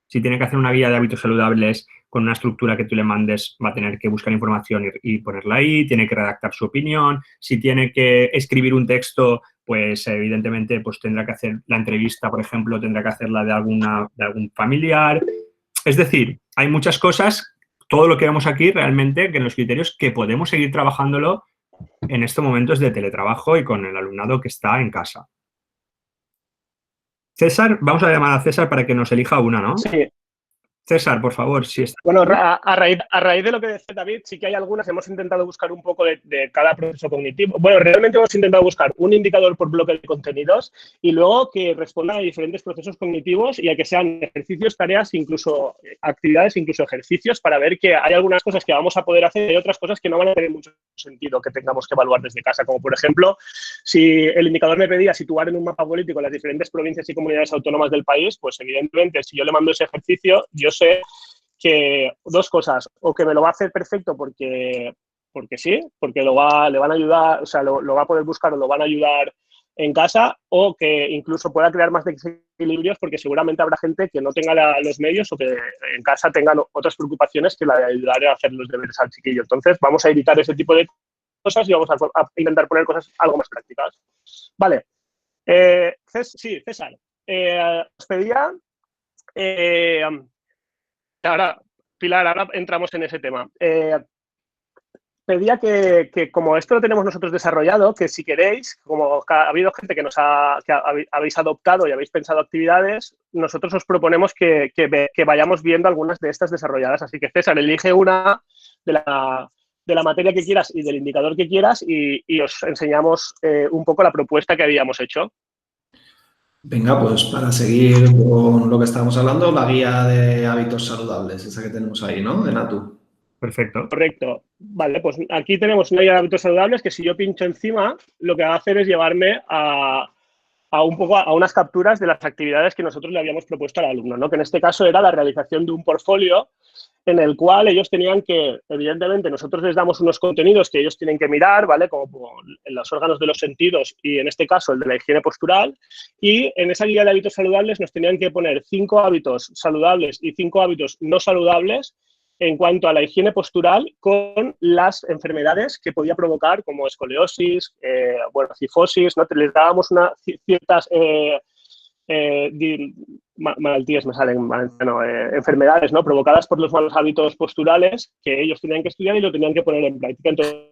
Si tiene que hacer una guía de hábitos saludables con una estructura que tú le mandes, va a tener que buscar información y ponerla ahí, tiene que redactar su opinión. Si tiene que escribir un texto, pues evidentemente pues tendrá que hacer la entrevista, por ejemplo, tendrá que hacerla de algún familiar. Es decir, hay muchas cosas, todo lo que vemos aquí realmente, que en los criterios que podemos seguir trabajándolo en estos momentos de teletrabajo y con el alumnado que está en casa. César, vamos a llamar a César para que nos elija una, ¿no? Sí. César, por favor, si está... Bueno, a raíz de lo que decía David, sí que hay algunas, hemos intentado buscar un poco de cada proceso cognitivo. Bueno, realmente hemos intentado buscar un indicador por bloque de contenidos y luego que responda a diferentes procesos cognitivos y a que sean ejercicios, tareas, incluso actividades, incluso ejercicios, para ver que hay algunas cosas que vamos a poder hacer y otras cosas que no van a tener mucho sentido que tengamos que evaluar desde casa. Como, por ejemplo, si el indicador me pedía situar en un mapa político las diferentes provincias y comunidades autónomas del país, pues evidentemente, si yo le mando ese ejercicio, yo sé que dos cosas, o que me lo va a hacer perfecto porque sí, porque le van a ayudar, o sea, lo va a poder buscar o lo van a ayudar en casa, o que incluso pueda crear más desequilibrios porque seguramente habrá gente que no tenga los medios o que en casa tengan otras preocupaciones que la de ayudar a hacer los deberes al chiquillo. Entonces, vamos a evitar ese tipo de cosas y vamos a intentar poner cosas algo más prácticas. Vale. Sí, César, os pedía... Ahora, Pilar, ahora entramos en ese tema. Pedía que como esto lo tenemos nosotros desarrollado, que si queréis, como ha habido gente que habéis adoptado y habéis pensado actividades, nosotros os proponemos que vayamos viendo algunas de estas desarrolladas. Así que, César, elige una de la materia que quieras y del indicador que quieras y os enseñamos un poco la propuesta que habíamos hecho. Venga, pues para seguir con lo que estábamos hablando, la guía de hábitos saludables, esa que tenemos ahí, ¿no? De Natu. Perfecto. Correcto. Vale, pues aquí tenemos una guía de hábitos saludables que si yo pincho encima, lo que va a hacer es llevarme a unas capturas de las actividades que nosotros le habíamos propuesto al alumno, ¿no? Que en este caso era la realización de un portfolio en el cual ellos tenían que, evidentemente, nosotros les damos unos contenidos que ellos tienen que mirar, ¿vale? Como en los órganos de los sentidos y, en este caso, el de la higiene postural. Y en esa guía de hábitos saludables nos tenían que poner 5 hábitos saludables y 5 hábitos no saludables en cuanto a la higiene postural con las enfermedades que podía provocar, como escoliosis, cifosis, ¿no? Les dábamos ciertas... malaltías me salen, enfermedades, ¿no? Provocadas por los malos hábitos posturales que ellos tenían que estudiar y lo tenían que poner en práctica. Entonces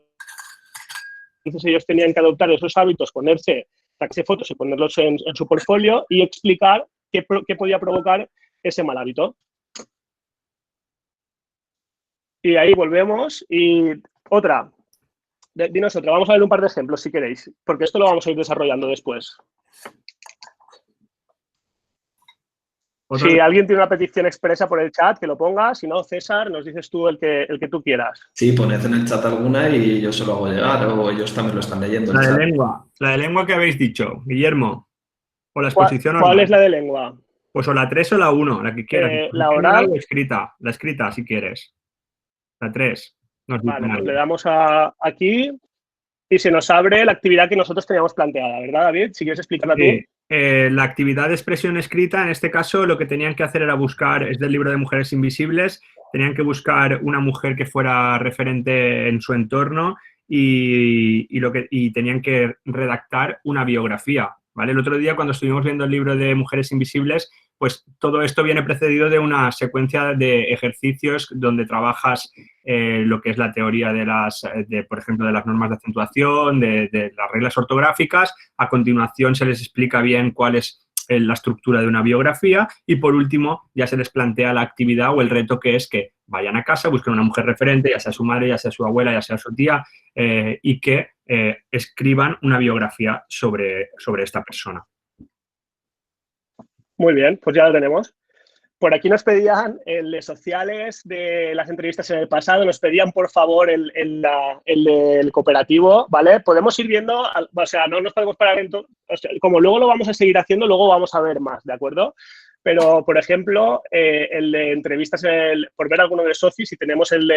ellos tenían que adoptar esos hábitos, sacarse fotos y ponerlos en su portfolio y explicar qué podía provocar ese mal hábito. Y ahí volvemos y dinos otra, vamos a ver un par de ejemplos si queréis, porque esto lo vamos a ir desarrollando después. Si alguien tiene una petición expresa por el chat, que lo ponga. Si no, César, nos dices tú el que tú quieras. Sí, poned en el chat alguna y yo se lo hago llegar, o ellos también lo están leyendo. La de lengua que habéis dicho, Guillermo. O la exposición ¿Cuál oral. es la de lengua? Pues o la 3 o la 1, la que quieras. La oral. O escrita. La escrita, si quieres. La 3. Vale, pues le damos aquí y se nos abre la actividad que nosotros teníamos planteada, ¿verdad, David? Si quieres explicarla tú. La actividad de expresión escrita, en este caso, lo que tenían que hacer era buscar, es del libro de Mujeres Invisibles, tenían que buscar una mujer que fuera referente en su entorno y tenían que redactar una biografía, ¿vale? El otro día, cuando estuvimos viendo el libro de Mujeres Invisibles, pues todo esto viene precedido de una secuencia de ejercicios donde trabajas lo que es la teoría por ejemplo, de las normas de acentuación, de las reglas ortográficas. A continuación se les explica bien cuál es la estructura de una biografía y, por último, ya se les plantea la actividad o el reto, que es que vayan a casa, busquen una mujer referente, ya sea su madre, ya sea su abuela, ya sea su tía, y que escriban una biografía sobre esta persona. Muy bien, pues ya lo tenemos. Por aquí nos pedían el de sociales de las entrevistas en el pasado, nos pedían, por favor, el del cooperativo, ¿vale? Podemos ir viendo, o sea, no nos podemos parar en todo, o sea, como luego lo vamos a seguir haciendo, luego vamos a ver más, ¿de acuerdo? Pero, por ejemplo, el de entrevistas, por ver alguno de socios, si tenemos el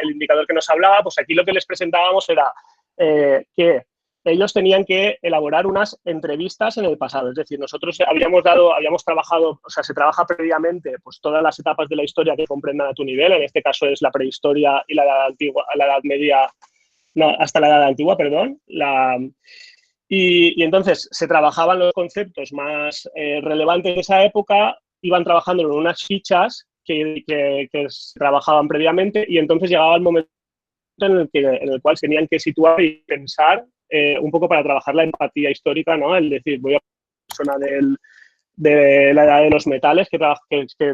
indicador que nos hablaba, pues aquí lo que les presentábamos era que ellos tenían que elaborar unas entrevistas en el pasado. Es decir, nosotros habíamos trabajado, o sea, se trabaja previamente pues todas las etapas de la historia que comprendan a tu nivel. En este caso es la prehistoria y la edad antigua, la edad media, no, hasta la edad antigua, perdón. Y entonces se trabajaban los conceptos más relevantes de esa época, iban trabajando en unas fichas que se trabajaban previamente y entonces llegaba el momento en el cual se tenían que situar y pensar un poco para trabajar la empatía histórica, ¿no? El decir, voy a una persona de la edad de los metales, que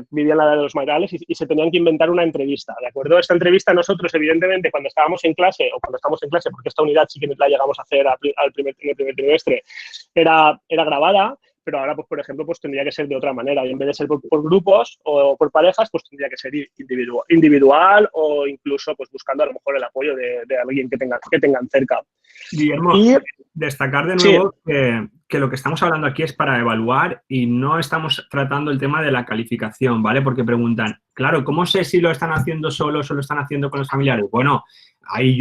vivía en la edad de los metales y se tenían que inventar una entrevista, ¿de acuerdo? Esta entrevista nosotros, evidentemente, cuando estábamos en clase, o cuando estamos en clase, porque esta unidad sí que la llegamos a hacer en el primer trimestre, era grabada, pero ahora, pues, por ejemplo, pues tendría que ser de otra manera. Y en vez de ser por grupos o por parejas, pues tendría que ser individual o incluso pues buscando a lo mejor el apoyo de alguien que tengan cerca. Guillermo, destacar de nuevo que lo que estamos hablando aquí es para evaluar y no estamos tratando el tema de la calificación, ¿vale? Porque preguntan, claro, ¿cómo sé si lo están haciendo solos o lo están haciendo con los familiares? Bueno, ahí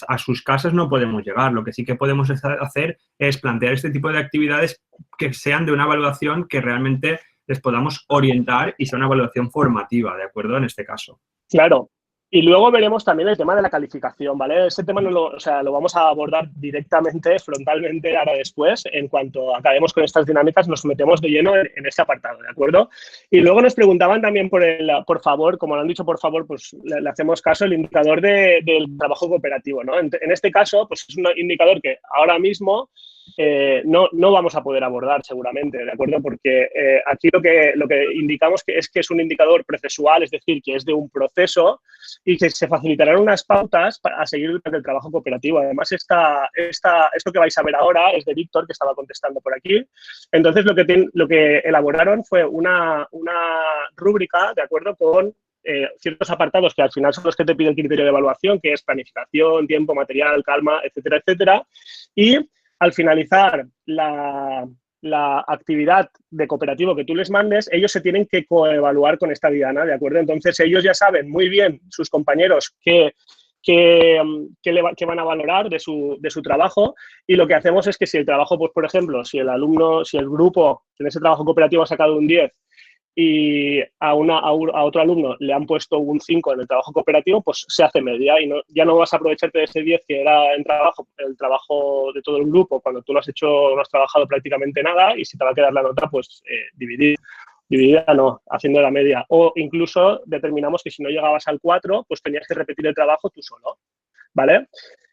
a sus casas no podemos llegar. Lo que sí que podemos hacer es plantear este tipo de actividades que sean de una evaluación que realmente les podamos orientar y sea una evaluación formativa, ¿de acuerdo? En este caso. Claro. Y luego veremos también el tema de la calificación, ¿vale? Ese tema lo vamos a abordar directamente, frontalmente, ahora después. En cuanto acabemos con estas dinámicas, nos metemos de lleno en este apartado, ¿de acuerdo? Y luego nos preguntaban también por favor, como lo han dicho, por favor, pues le hacemos caso, el indicador del trabajo cooperativo, ¿no? En este caso, pues es un indicador que ahora mismo no vamos a poder abordar seguramente, ¿de acuerdo? Porque aquí lo que indicamos es que es un indicador procesual, es decir, que es de un proceso y que se facilitarán unas pautas a seguir durante el trabajo cooperativo. Además, esto que vais a ver ahora es de Víctor, que estaba contestando por aquí. Entonces, lo que elaboraron fue una rúbrica, ¿de acuerdo?, con ciertos apartados que al final son los que te pide el criterio de evaluación, que es planificación, tiempo, material, calma, etcétera, etcétera. Y al finalizar la actividad de cooperativo que tú les mandes, ellos se tienen que coevaluar con esta diana, ¿de acuerdo? Entonces, ellos ya saben muy bien, sus compañeros, qué van a valorar de su trabajo, y lo que hacemos es que si el trabajo, pues por ejemplo, si el grupo en ese trabajo cooperativo ha sacado un 10 y a otro alumno le han puesto un 5 en el trabajo cooperativo, pues se hace media y ya no vas a aprovecharte de ese 10 que era el trabajo de todo el grupo cuando tú no has trabajado prácticamente nada, y si te va a quedar la nota, pues dividida no, haciendo la media. O incluso determinamos que si no llegabas al 4, pues tenías que repetir el trabajo tú solo, ¿vale?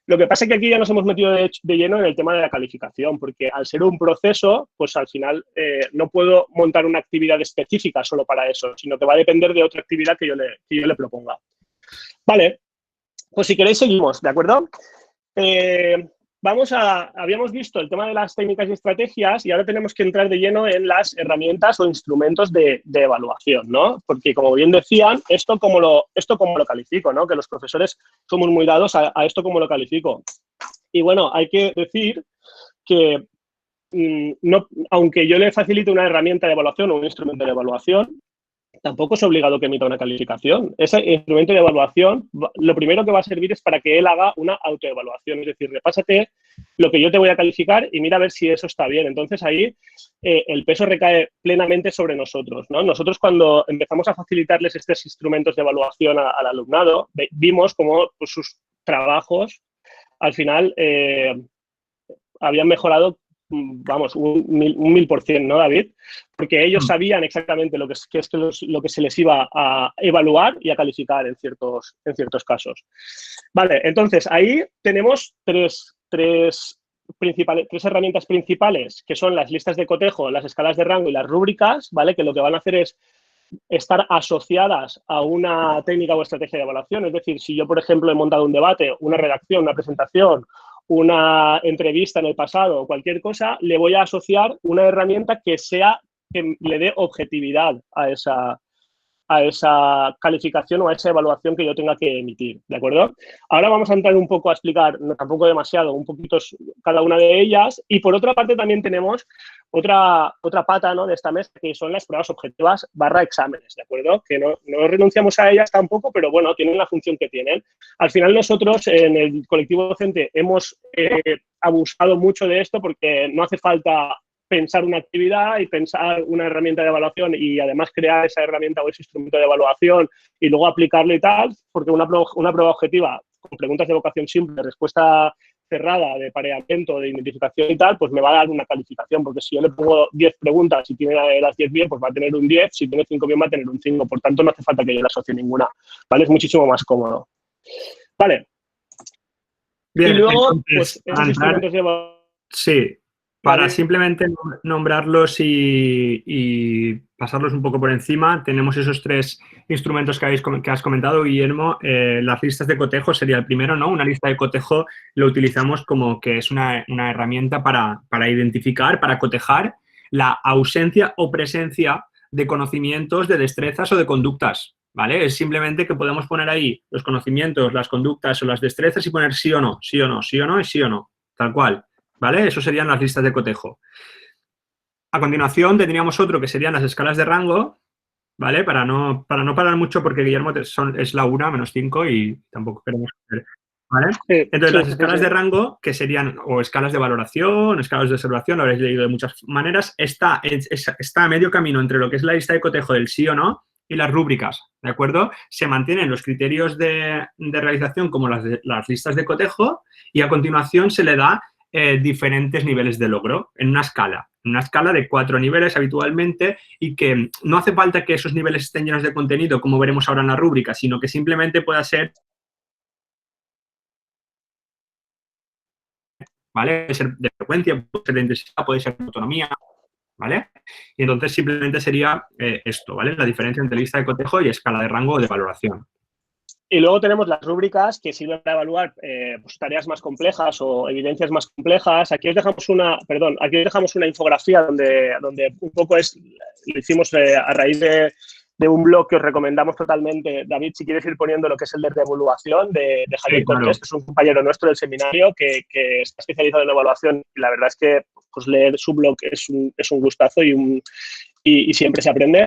Lo que pasa es que aquí ya nos hemos metido de lleno en el tema de la calificación, porque al ser un proceso, pues al final no puedo montar una actividad específica solo para eso, sino que va a depender de otra actividad que yo le proponga. Vale, pues si queréis seguimos, ¿de acuerdo? habíamos visto el tema de las técnicas y estrategias y ahora tenemos que entrar de lleno en las herramientas o instrumentos de evaluación, ¿no? Porque, como bien decían, esto cómo lo califico, ¿no? Que los profesores somos muy dados a esto cómo lo califico. Y bueno, hay que decir que no, aunque yo le facilite una herramienta de evaluación o un instrumento de evaluación, tampoco es obligado que emita una calificación. Ese instrumento de evaluación, lo primero que va a servir es para que él haga una autoevaluación. Es decir, repásate lo que yo te voy a calificar y mira a ver si eso está bien. Entonces, ahí el peso recae plenamente sobre nosotros, ¿no? Nosotros, cuando empezamos a facilitarles estos instrumentos de evaluación al alumnado, vimos cómo pues, sus trabajos, al final, habían mejorado, vamos, un 1000%, ¿no, David? Porque ellos sabían exactamente lo que se les iba a evaluar y a calificar en ciertos casos. Vale, entonces ahí tenemos tres herramientas principales, que son las listas de cotejo, las escalas de rango y las rúbricas, ¿vale? Que lo que van a hacer es estar asociadas a una técnica o estrategia de evaluación. Es decir, si yo, por ejemplo, he montado un debate, una redacción, una presentación, una entrevista en el pasado o cualquier cosa, le voy a asociar una herramienta que le dé objetividad a esa calificación o a esa evaluación que yo tenga que emitir, ¿de acuerdo? Ahora vamos a entrar un poco a explicar, no tampoco demasiado, un poquito cada una de ellas. Y por otra parte también tenemos otra pata, ¿no?, de esta mesa, que son las pruebas objetivas / exámenes, ¿de acuerdo? Que no renunciamos a ellas tampoco, pero bueno, tienen la función que tienen. Al final nosotros en el colectivo docente hemos abusado mucho de esto porque no hace falta pensar una actividad y pensar una herramienta de evaluación y además crear esa herramienta o ese instrumento de evaluación y luego aplicarlo y tal, porque una prueba objetiva con preguntas de vocación simple, respuesta cerrada, de pareamiento, de identificación y tal, pues me va a dar una calificación, porque si yo le pongo 10 preguntas y tiene las 10 bien, pues va a tener un 10, si tiene 5 bien va a tener un 5, por tanto no hace falta que yo le asocie ninguna, ¿vale? Es muchísimo más cómodo. Vale. Bien, y luego, entonces, pues, esos instrumentos de evaluación. Sí, para simplemente nombrarlos y pasarlos un poco por encima, tenemos esos tres instrumentos que has comentado, Guillermo. Las listas de cotejo sería el primero, ¿no? Una lista de cotejo lo utilizamos como que es una herramienta para identificar, para cotejar la ausencia o presencia de conocimientos, de destrezas o de conductas, ¿vale? Es simplemente que podemos poner ahí los conocimientos, las conductas o las destrezas y poner sí o no, sí o no, sí o no y sí o no, tal cual. ¿Vale? Eso serían las listas de cotejo. A continuación tendríamos otro que serían las escalas de rango, ¿vale? Para no parar mucho porque Guillermo es la 1 - 5 y tampoco queremos hacer, ¿vale? Entonces, las escalas de rango, que serían o escalas de valoración, escalas de observación, lo habréis leído de muchas maneras, está a medio camino entre lo que es la lista de cotejo del sí o no y las rúbricas, ¿de acuerdo? Se mantienen los criterios de realización como las listas de cotejo y a continuación se le da diferentes niveles de logro en una escala de 4 niveles habitualmente, y que no hace falta que esos niveles estén llenos de contenido, como veremos ahora en la rúbrica, sino que simplemente pueda ser, ¿vale? Puede ser de frecuencia, puede ser de intensidad, puede ser de autonomía, ¿vale? Y entonces simplemente sería esto, ¿vale? La diferencia entre lista de cotejo y escala de rango de valoración. Y luego tenemos las rúbricas que sirven para evaluar pues, tareas más complejas o evidencias más complejas. Aquí os dejamos una infografía donde un poco lo hicimos a raíz de un blog que os recomendamos totalmente. David, si quieres ir poniendo lo que es el de evaluación de Javier Cortés, que es un compañero nuestro del seminario que está especializado en evaluación, y la verdad es que pues, leer su blog es un gustazo y siempre se aprende.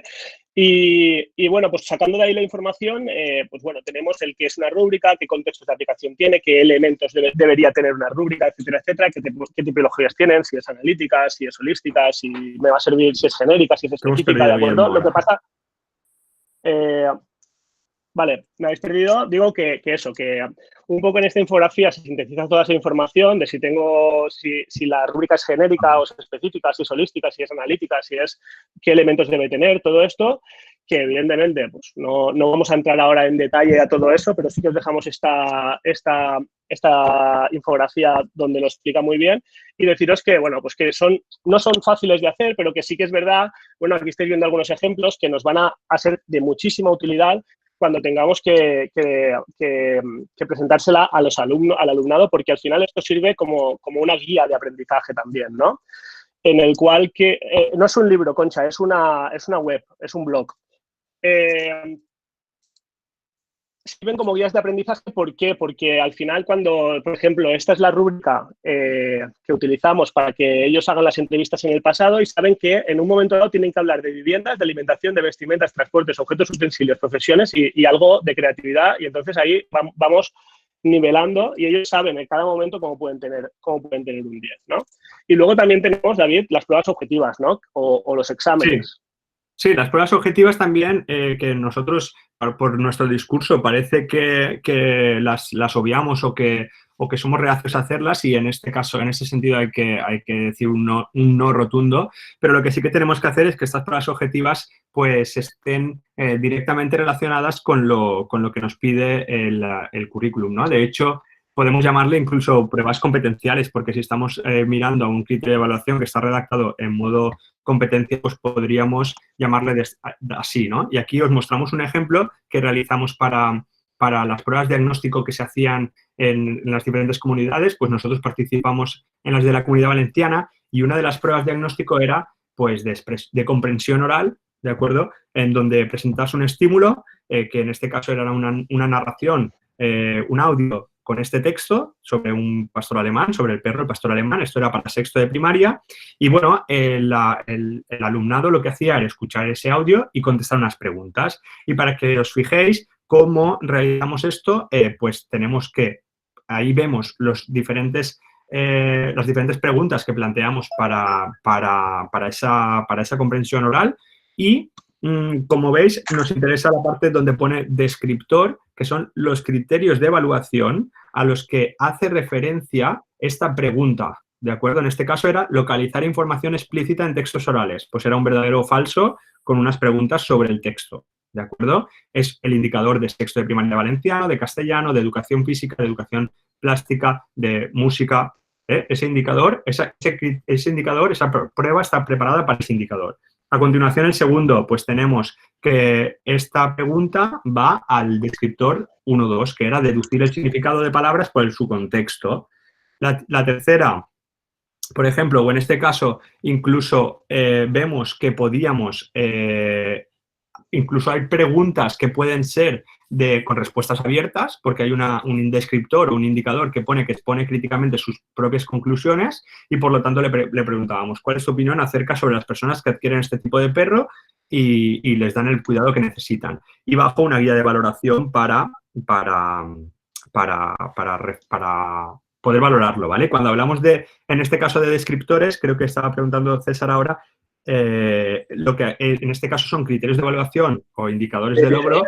Y bueno, pues sacando de ahí la información, pues bueno, tenemos el que es una rúbrica, qué contextos de aplicación tiene, qué elementos debería tener una rúbrica, etcétera, etcétera, qué tipologías tienen, si es analítica, si es holística, si me va a servir, si es genérica, si es específica, ¿de acuerdo? Lo que pasa... Vale, me habéis perdido. Digo que un poco en esta infografía se sintetiza toda esa información de si la rúbrica es genérica o es específica, si es holística, si es analítica, qué elementos debe tener, todo esto, que evidentemente pues, no vamos a entrar ahora en detalle a todo eso, pero sí que os dejamos esta infografía donde lo explica muy bien, y deciros que, bueno, pues que no son fáciles de hacer, pero que sí que es verdad, bueno, aquí estáis viendo algunos ejemplos que nos van a ser de muchísima utilidad cuando tengamos que presentársela a los alumnos, al alumnado, porque al final esto sirve como una guía de aprendizaje también, ¿no? En el cual no es un libro, Concha, es una web, es un blog. Sirven como guías de aprendizaje, ¿por qué? Porque al final cuando, por ejemplo, esta es la rúbrica que utilizamos para que ellos hagan las entrevistas en el pasado y saben que en un momento dado tienen que hablar de viviendas, de alimentación, de vestimentas, transportes, objetos, utensilios, profesiones y algo de creatividad, y entonces ahí vamos nivelando y ellos saben en cada momento cómo pueden tener un 10, ¿no? Y luego también tenemos, David, las pruebas objetivas, ¿no? O los exámenes. Sí. Sí, las pruebas objetivas también, que nosotros, por nuestro discurso, parece que las obviamos o que somos reacios a hacerlas, y en este caso, en ese sentido, hay que decir un no rotundo, pero lo que sí que tenemos que hacer es que estas pruebas objetivas pues estén directamente relacionadas con lo que nos pide el currículum, ¿no? De hecho, podemos llamarle incluso pruebas competenciales, porque si estamos mirando a un criterio de evaluación que está redactado en modo competencia, pues podríamos llamarle así, ¿no? Y aquí os mostramos un ejemplo que realizamos para las pruebas de diagnóstico que se hacían en las diferentes comunidades. Pues nosotros participamos en las de la Comunidad Valenciana, y una de las pruebas de diagnóstico era pues de comprensión oral, ¿de acuerdo? En donde presentas un estímulo, que en este caso era una narración, un audio con este texto sobre un pastor alemán, sobre el perro, el pastor alemán. Esto era para sexto de primaria. Y bueno, el alumnado lo que hacía era escuchar ese audio y contestar unas preguntas. Y para que os fijéis cómo realizamos esto, pues tenemos que, ahí vemos las diferentes preguntas que planteamos para esa comprensión oral. Y como veis, nos interesa la parte donde pone descriptor, que son los criterios de evaluación a los que hace referencia esta pregunta, ¿de acuerdo? En este caso era localizar información explícita en textos orales. Pues era un verdadero o falso con unas preguntas sobre el texto, ¿de acuerdo? Es el indicador de sexto de primaria valenciano, de castellano, de educación física, de educación plástica, de música. Ese indicador, esa prueba está preparada para ese indicador. A continuación, el segundo, pues tenemos que esta pregunta va al descriptor 1.2, que era deducir el significado de palabras por su contexto. La tercera, por ejemplo, o en este caso, incluso vemos que podíamos, incluso hay preguntas que pueden ser con respuestas abiertas, porque hay un descriptor o un indicador que expone críticamente sus propias conclusiones, y por lo tanto le preguntábamos cuál es tu opinión acerca sobre las personas que adquieren este tipo de perro y les dan el cuidado que necesitan. Y bajo una guía de valoración para poder valorarlo, ¿vale? Cuando hablamos en este caso de descriptores, creo que estaba preguntando César ahora, lo que en este caso son criterios de evaluación o indicadores de logro.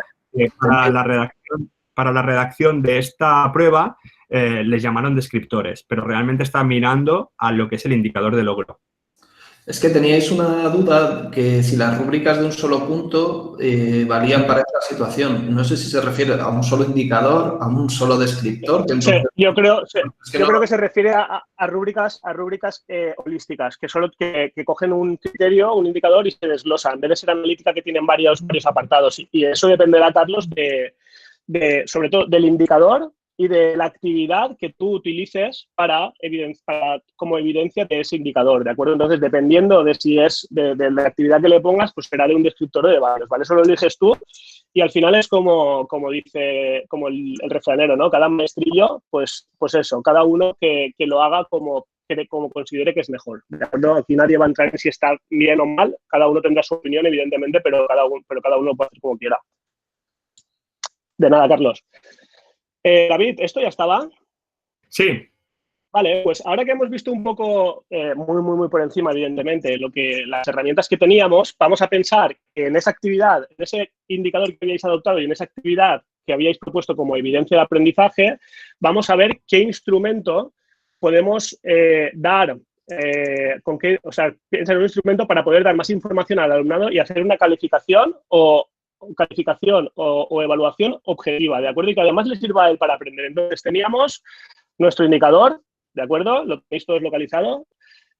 Para la redacción de esta prueba les llamaron descriptores, pero realmente está mirando a lo que es el indicador de logro. Es que teníais una duda que si las rúbricas de un solo punto valían para esta situación. No sé si se refiere a un solo indicador, a un solo descriptor. Entonces... Sí, yo creo que se refiere a rúbricas holísticas, que cogen un criterio, un indicador y se desglosan. En vez de ser analítica, que tienen varios apartados. Y eso dependerá, Carlos, sobre todo del indicador y de la actividad que tú utilices como evidencia de ese indicador, ¿de acuerdo? Entonces, dependiendo de si es de la actividad que le pongas, pues será de un descriptor o de varios, ¿vale? Eso lo eliges tú y al final es como dice, como el refranero, ¿no? Cada maestrillo, pues eso, cada uno que lo haga como considere que es mejor, ¿de acuerdo? Aquí nadie va a entrar en si está bien o mal, cada uno tendrá su opinión, evidentemente, pero cada uno lo puede hacer como quiera. De nada, Carlos. David, ¿esto ya estaba? Sí. Vale, pues ahora que hemos visto un poco, muy, muy, muy por encima, evidentemente, las herramientas que teníamos, vamos a pensar que en esa actividad, en ese indicador que habíais adoptado y en esa actividad que habíais propuesto como evidencia de aprendizaje, vamos a ver qué instrumento podemos dar, pensar en un instrumento para poder dar más información al alumnado y hacer una calificación o evaluación objetiva, ¿de acuerdo? Y que además les sirva a él para aprender. Entonces, teníamos nuestro indicador, ¿de acuerdo? Lo tenéis todos localizado.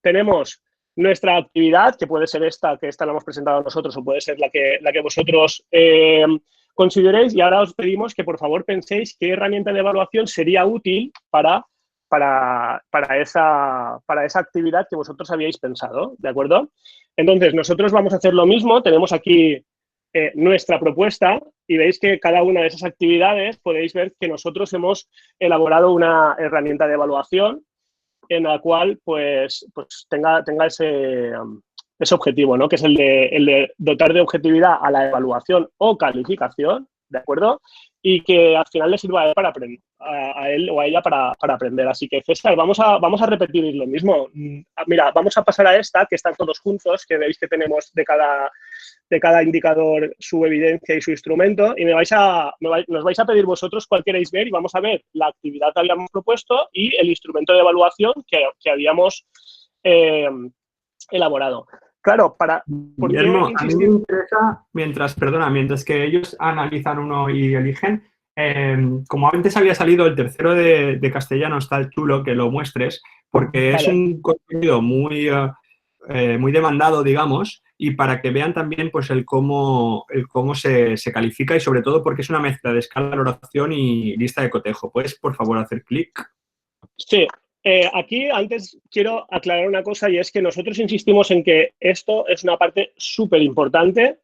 Tenemos nuestra actividad, que puede ser esta, que esta la hemos presentado nosotros, o puede ser la que vosotros consideréis, y ahora os pedimos que por favor penséis qué herramienta de evaluación sería útil para esa actividad que vosotros habíais pensado, ¿de acuerdo? Entonces, nosotros vamos a hacer lo mismo, tenemos aquí nuestra propuesta y veis que cada una de esas actividades podéis ver que nosotros hemos elaborado una herramienta de evaluación en la cual pues tenga ese objetivo, ¿no? Que es el de dotar de objetividad a la evaluación o calificación, ¿de acuerdo? Y que al final le sirva a él para aprender, a él o a ella para aprender. Así que, César, vamos a repetir lo mismo. Mira, vamos a pasar a esta, que están todos juntos, que veis que tenemos de cada indicador su evidencia y su instrumento, y nos vais a pedir vosotros cuál queréis ver y vamos a ver la actividad que habíamos propuesto y el instrumento de evaluación que habíamos elaborado. Claro, Guillermo, a mí me interesa, mientras que ellos analizan uno y eligen, como antes había salido el tercero de castellano, está el chulo que lo muestres, porque es un contenido muy demandado, digamos, y para que vean también pues el cómo se califica y sobre todo porque es una mezcla de escala de valoración y lista de cotejo. ¿Puedes, por favor, hacer clic? Sí. Aquí antes quiero aclarar una cosa y es que nosotros insistimos en que esto es una parte súper importante.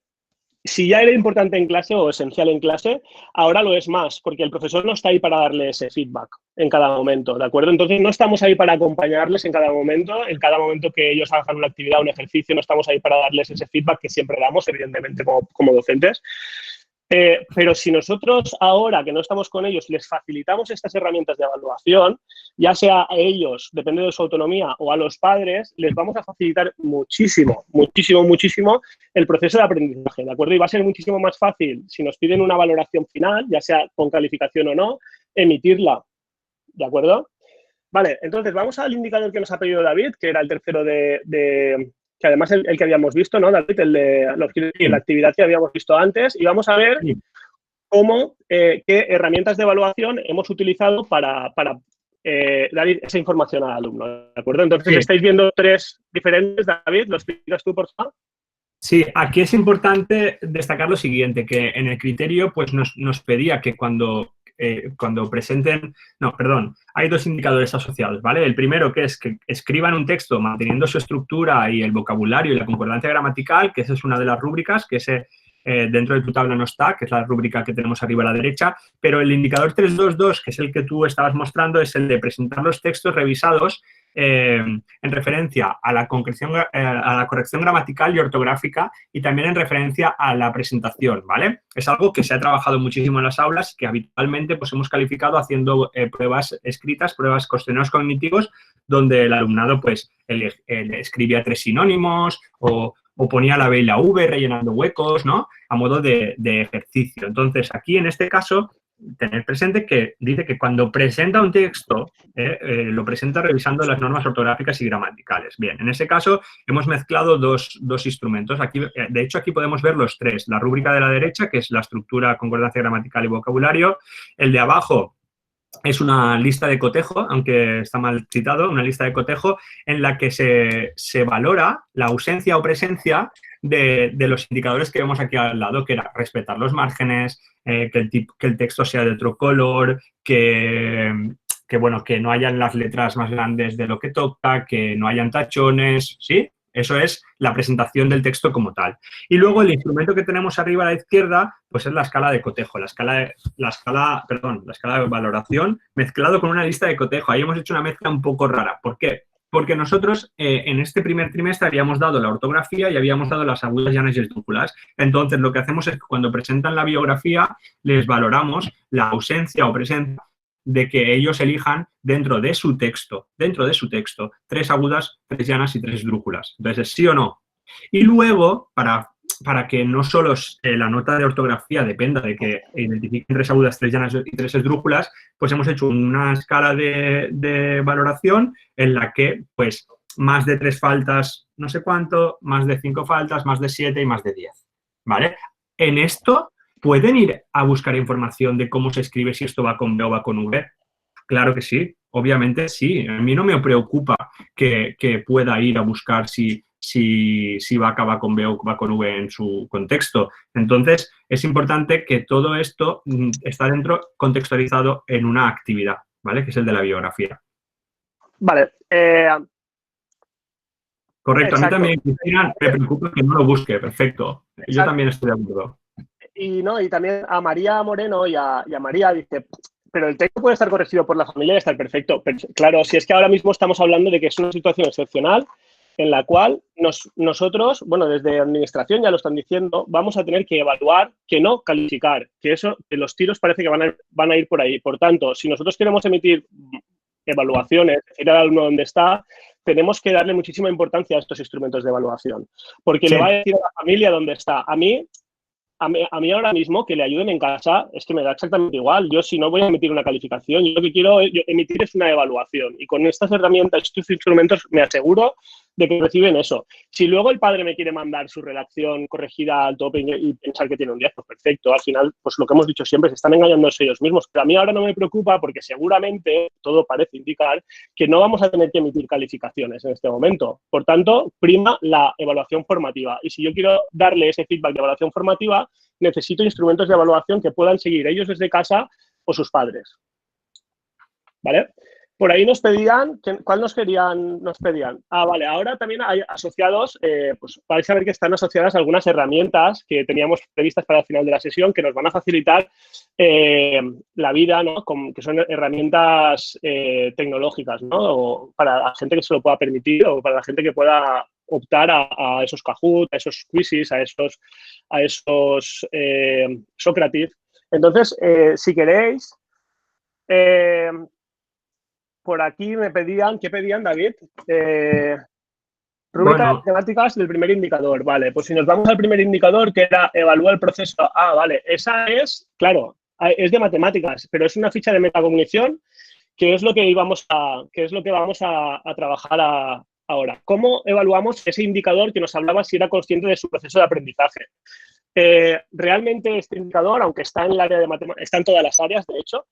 Si ya era importante en clase o esencial en clase, ahora lo es más, porque el profesor no está ahí para darle ese feedback en cada momento, ¿de acuerdo? Entonces, no estamos ahí para acompañarles en cada momento que ellos hagan una actividad, un ejercicio, no estamos ahí para darles ese feedback que siempre damos, evidentemente, como docentes. Pero si nosotros ahora que no estamos con ellos les facilitamos estas herramientas de evaluación, ya sea a ellos, depende de su autonomía, o a los padres, les vamos a facilitar muchísimo, muchísimo, muchísimo el proceso de aprendizaje, ¿de acuerdo? Y va a ser muchísimo más fácil, si nos piden una valoración final, ya sea con calificación o no, emitirla, ¿de acuerdo? Vale, entonces vamos al indicador que nos ha pedido David, que era el tercero que además el que habíamos visto, ¿no, David? El de la actividad que habíamos visto antes. Y vamos a ver qué herramientas de evaluación hemos utilizado para dar esa información al alumno, ¿de acuerdo? Entonces, estáis viendo tres diferentes, David. ¿Lo explicas tú, por favor? Sí, aquí es importante destacar lo siguiente, que en el criterio pues nos pedía que cuando presenten... No, perdón, hay dos indicadores asociados, ¿vale? El primero que es que escriban un texto manteniendo su estructura y el vocabulario y la concordancia gramatical, que esa es una de las rúbricas, que ese dentro de tu tabla no está, que es la rúbrica que tenemos arriba a la derecha, pero el indicador 322, que es el que tú estabas mostrando, es el de presentar los textos revisados en referencia a la corrección gramatical y ortográfica y también en referencia a la presentación, ¿vale? Es algo que se ha trabajado muchísimo en las aulas, que habitualmente pues, hemos calificado haciendo pruebas escritas, pruebas cuestionarios cognitivos, donde el alumnado pues escribía 3 sinónimos o ponía la B y la V rellenando huecos, ¿no? A modo de ejercicio. Entonces, aquí en este caso, tener presente que dice que cuando presenta un texto, lo presenta revisando las normas ortográficas y gramaticales. Bien, en ese caso hemos mezclado dos instrumentos. Aquí, de hecho, aquí podemos ver los tres. La rúbrica de la derecha, que es la estructura, concordancia gramatical y vocabulario. El de abajo es una lista de cotejo, aunque está mal citado, una lista de cotejo en la que se valora la ausencia o presencia de los indicadores que vemos aquí al lado, que era respetar los márgenes, que el texto sea de otro color, que no hayan las letras más grandes de lo que toca, que no hayan tachones, ¿sí? Eso es la presentación del texto como tal. Y luego el instrumento que tenemos arriba a la izquierda, pues es la escala de cotejo, la escala de valoración mezclado con una lista de cotejo. Ahí hemos hecho una mezcla un poco rara. ¿Por qué? Porque nosotros en este primer trimestre habíamos dado la ortografía y habíamos dado las agudas, llanas y esdrújulas. Entonces, lo que hacemos es que cuando presentan la biografía, les valoramos la ausencia o presencia de que ellos elijan dentro de su texto, 3 agudas, 3 llanas y 3 esdrújulas. Entonces, sí o no. Y luego, para que no solo la nota de ortografía dependa de que identifiquen 3 agudas, 3 llanas y 3 esdrújulas, pues hemos hecho una escala de valoración en la que, pues, más de 3 faltas, no sé cuánto, más de 5 faltas, más de 7 y más de 10, ¿vale? En esto, ¿pueden ir a buscar información de cómo se escribe, si esto va con B o va con V? Claro que sí, obviamente sí. A mí no me preocupa que pueda ir a buscar si si va a acabar con B o va con V en su contexto. Entonces, es importante que todo esto está dentro contextualizado en una actividad, ¿vale? Que es el de la biografía. Vale. Correcto. Exacto. A mí también, Cristina, me preocupa que no lo busque. Perfecto. Exacto. Yo también estoy de acuerdo. Y también a María Moreno y a María dice, pero el texto puede estar corregido por la familia y estar perfecto. Pero, claro, si es que ahora mismo estamos hablando de que es una situación excepcional en la cual nosotros, bueno, desde administración ya lo están diciendo, vamos a tener que evaluar, que no calificar, que los tiros parece que van a ir por ahí. Por tanto, si nosotros queremos emitir evaluaciones, decir al alumno dónde está, tenemos que darle muchísima importancia a estos instrumentos de evaluación, porque Sí. le va a decir a la familia dónde está. A mí ahora mismo que le ayuden en casa es que me da exactamente igual. Yo si no voy a emitir una calificación, yo lo que quiero emitir es una evaluación. Y con estas herramientas, estos instrumentos, me aseguro de que reciben eso. Si luego el padre me quiere mandar su redacción corregida al tope y pensar que tiene un 10, pues perfecto. Al final, pues lo que hemos dicho siempre, se están engañándose ellos mismos. Pero a mí ahora no me preocupa porque seguramente todo parece indicar que no vamos a tener que emitir calificaciones en este momento. Por tanto, prima la evaluación formativa. Y si yo quiero darle ese feedback de evaluación formativa, necesito instrumentos de evaluación que puedan seguir ellos desde casa o sus padres. ¿Vale? Por ahí nos pedían, ¿cuál nos pedían? Ah, vale, ahora también hay asociados, pues vais a ver que están asociadas algunas herramientas que teníamos previstas para el final de la sesión que nos van a facilitar la vida, ¿no? Que son herramientas tecnológicas, ¿no? O para la gente que se lo pueda permitir o para la gente que pueda optar a esos Kahoot, a esos quizzes, a esos Socrative. Entonces, si queréis, por aquí me pedían, ¿qué pedían, David? Rúbricas temáticas del primer indicador. Vale, pues si nos vamos al primer indicador, que era evaluar el proceso. Ah, vale, esa es, claro, es de matemáticas, pero es una ficha de metacognición que es lo que vamos a trabajar ahora. ¿Cómo evaluamos ese indicador que nos hablaba si era consciente de su proceso de aprendizaje? Realmente este indicador, aunque está en el área de matemáticas, está en todas las áreas, de hecho,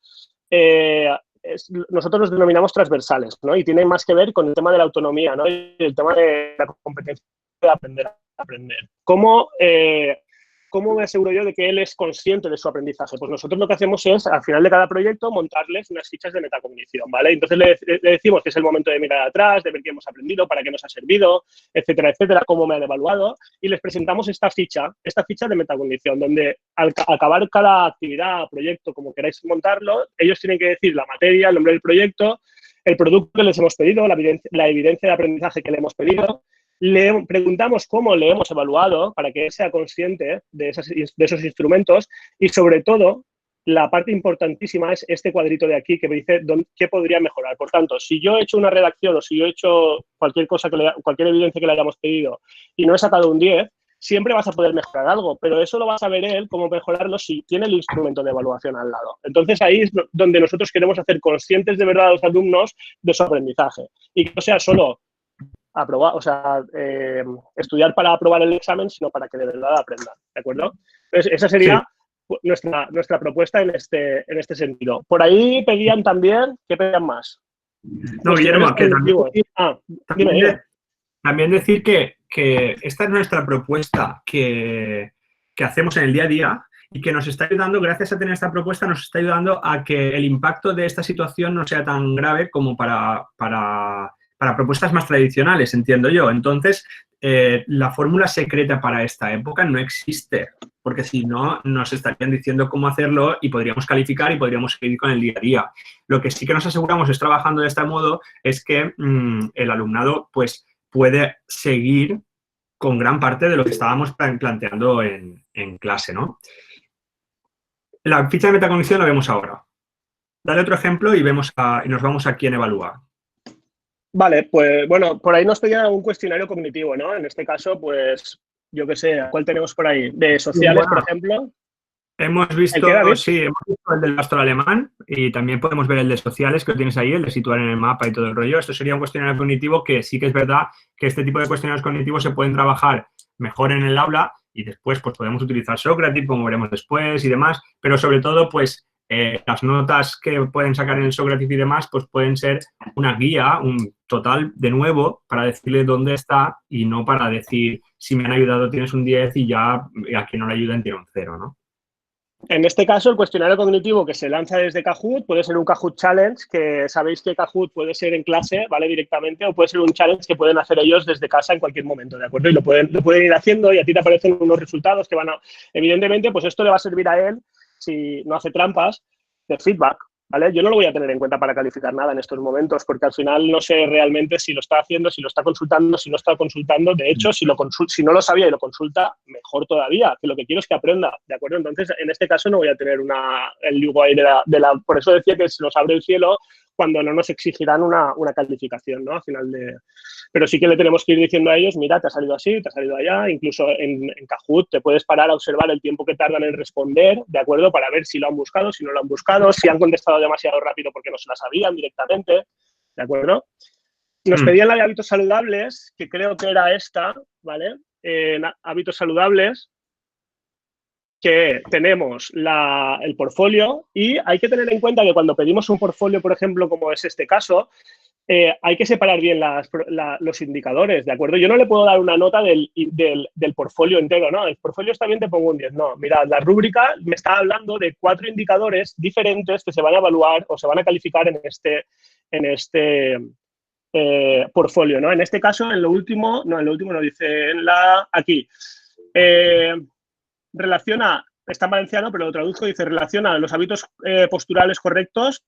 nosotros los denominamos transversales, ¿no? Y tiene más que ver con el tema de la autonomía, ¿no? Y el tema de la competencia de aprender a aprender. ¿Cómo me aseguro yo de que él es consciente de su aprendizaje? Pues nosotros lo que hacemos es, al final de cada proyecto, montarles unas fichas de metacognición, ¿vale? Entonces le decimos que es el momento de mirar atrás, de ver qué hemos aprendido, para qué nos ha servido, etcétera, etcétera, cómo me han evaluado, y les presentamos esta ficha de metacognición, donde al acabar cada actividad, proyecto, como queráis montarlo, ellos tienen que decir la materia, el nombre del proyecto, el producto que les hemos pedido, la evidencia de aprendizaje que le hemos pedido. Le preguntamos cómo le hemos evaluado para que él sea consciente de esos instrumentos y, sobre todo, la parte importantísima es este cuadrito de aquí que me dice qué podría mejorar. Por tanto, si yo he hecho una redacción o si yo he hecho cualquier evidencia que le hayamos pedido y no he sacado un 10, siempre vas a poder mejorar algo, pero eso lo vas a ver él cómo mejorarlo si tiene el instrumento de evaluación al lado. Entonces, ahí es donde nosotros queremos hacer conscientes de verdad a los alumnos de su aprendizaje y que no sea solo aprobar, estudiar para aprobar el examen, sino para que de verdad aprendan, ¿de acuerdo? Entonces, esa sería nuestra propuesta en este sentido. Por ahí pedían también, ¿qué pedían más? No, Guillermo, que también decir que esta es nuestra propuesta que hacemos en el día a día y que nos está ayudando, gracias a tener esta propuesta, nos está ayudando a que el impacto de esta situación no sea tan grave como para propuestas más tradicionales, entiendo yo. Entonces, la fórmula secreta para esta época no existe, porque si no, nos estarían diciendo cómo hacerlo y podríamos calificar y podríamos seguir con el día a día. Lo que sí que nos aseguramos es trabajando de este modo es que el alumnado pues, puede seguir con gran parte de lo que estábamos planteando en clase, ¿no? La ficha de metacognición la vemos ahora. Dale otro ejemplo y nos vamos a quién evalúa. Vale, pues bueno, por ahí nos pedían un cuestionario cognitivo, ¿no? En este caso, pues, yo qué sé, ¿cuál tenemos por ahí? ¿De sociales, por ejemplo? Hemos visto, el del pastor alemán y también podemos ver el de sociales que lo tienes ahí, el de situar en el mapa y todo el rollo. Esto sería un cuestionario cognitivo que sí que es verdad que este tipo de cuestionarios cognitivos se pueden trabajar mejor en el aula y después pues podemos utilizar Socrative, como veremos después y demás, pero sobre todo pues las notas que pueden sacar en el Sócrates y demás, pues pueden ser una guía, un total, de nuevo, para decirle dónde está y no para decir, si me han ayudado tienes un 10 y ya a quien no le ayuden tiene un 0, ¿no? En este caso, el cuestionario cognitivo que se lanza desde Kahoot puede ser un Kahoot Challenge, que sabéis que Kahoot puede ser en clase, ¿vale? Directamente, o puede ser un challenge que pueden hacer ellos desde casa en cualquier momento, ¿de acuerdo? Y lo pueden ir haciendo y a ti te aparecen unos resultados que van a... Evidentemente, pues esto le va a servir a él, si no hace trampas, de feedback, ¿vale? Yo no lo voy a tener en cuenta para calificar nada en estos momentos, porque al final no sé realmente si lo está haciendo, si lo está consultando, si no está consultando. De hecho, si no lo sabía y lo consulta, mejor todavía, que lo que quiero es que aprenda, ¿de acuerdo? Entonces, en este caso no voy a tener el UI de la... Por eso decía que se nos abre el cielo cuando no nos exigirán una calificación, ¿no? Al final de... Pero sí que le tenemos que ir diciendo a ellos, mira, te ha salido así, te ha salido allá. Incluso en Kahoot te puedes parar a observar el tiempo que tardan en responder, ¿de acuerdo? Para ver si lo han buscado, si no lo han buscado, si han contestado demasiado rápido porque no se la sabían directamente, ¿de acuerdo? Nos pedían la de hábitos saludables, que creo que era esta, ¿vale? Hábitos saludables, que tenemos el portfolio, y hay que tener en cuenta que cuando pedimos un portfolio, por ejemplo, como es este caso, hay que separar bien los indicadores, ¿de acuerdo? Yo no le puedo dar una nota del portfolio entero, ¿no? El portfolio está bien, te pongo un 10. No, mirad, la rúbrica me está hablando de 4 indicadores diferentes que se van a evaluar o se van a calificar en este portfolio, ¿no? En este caso, en lo último no dice, aquí. Relaciona, está en valenciano, pero lo traduzco, dice, relaciona los hábitos posturales correctos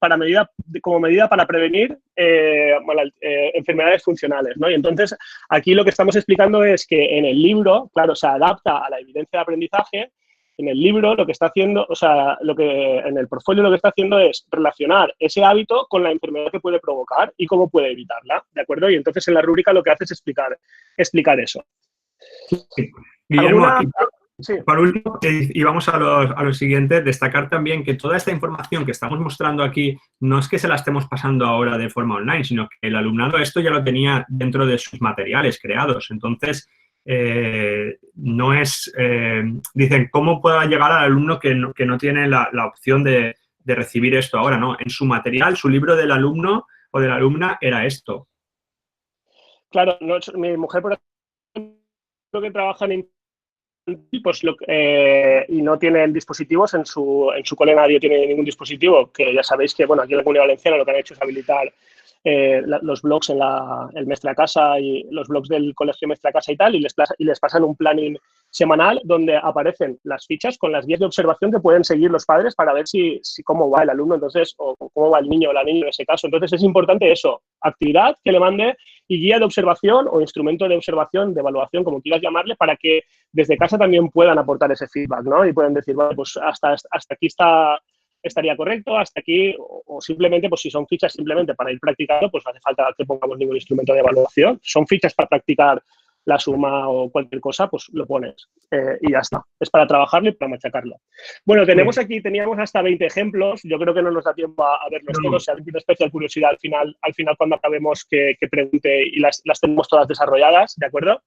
como medida para prevenir enfermedades funcionales, ¿no? Y entonces, aquí lo que estamos explicando es que en el libro, claro, se adapta a la evidencia de aprendizaje. En el libro lo que está haciendo, en el portfolio lo que está haciendo es relacionar ese hábito con la enfermedad que puede provocar y cómo puede evitarla, ¿de acuerdo? Y entonces en la rúbrica lo que hace es explicar eso. Guillermo, sí. Por último, y vamos a lo siguiente, destacar también que toda esta información que estamos mostrando aquí no es que se la estemos pasando ahora de forma online, sino que el alumnado esto ya lo tenía dentro de sus materiales creados. Entonces, no es... dicen, ¿cómo pueda llegar al alumno que no tiene la opción de recibir esto ahora? No, en su material, su libro del alumno o de la alumna era esto. Claro, mi mujer, por ejemplo, que trabaja en pues y no tienen dispositivos, en su cole nadie tiene ningún dispositivo, que ya sabéis que, bueno, aquí en la Comunidad Valenciana lo que han hecho es habilitar los blogs en el Mestre a Casa y los blogs del colegio Mestre a Casa y tal, y les pasan un planning semanal donde aparecen las fichas con las guías de observación que pueden seguir los padres para ver si cómo va el alumno, entonces, o cómo va el niño o la niña en ese caso. Entonces, es importante eso, actividad que le mande y guía de observación o instrumento de observación, de evaluación, como quieras llamarle, para que desde casa también puedan aportar ese feedback, ¿no? Y pueden decir, bueno, pues hasta aquí estaría correcto, hasta aquí, o simplemente, pues si son fichas simplemente para ir practicando, pues no hace falta que pongamos ningún instrumento de evaluación. Son fichas para practicar la suma o cualquier cosa, pues lo pones y ya está. Es para trabajarlo y para machacarlo. Bueno, teníamos hasta 20 ejemplos. Yo creo que no nos da tiempo a verlos todos. Si alguien tiene especial curiosidad al final cuando acabemos que pregunte y las tenemos todas desarrolladas, ¿de acuerdo?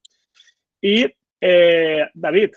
Y David.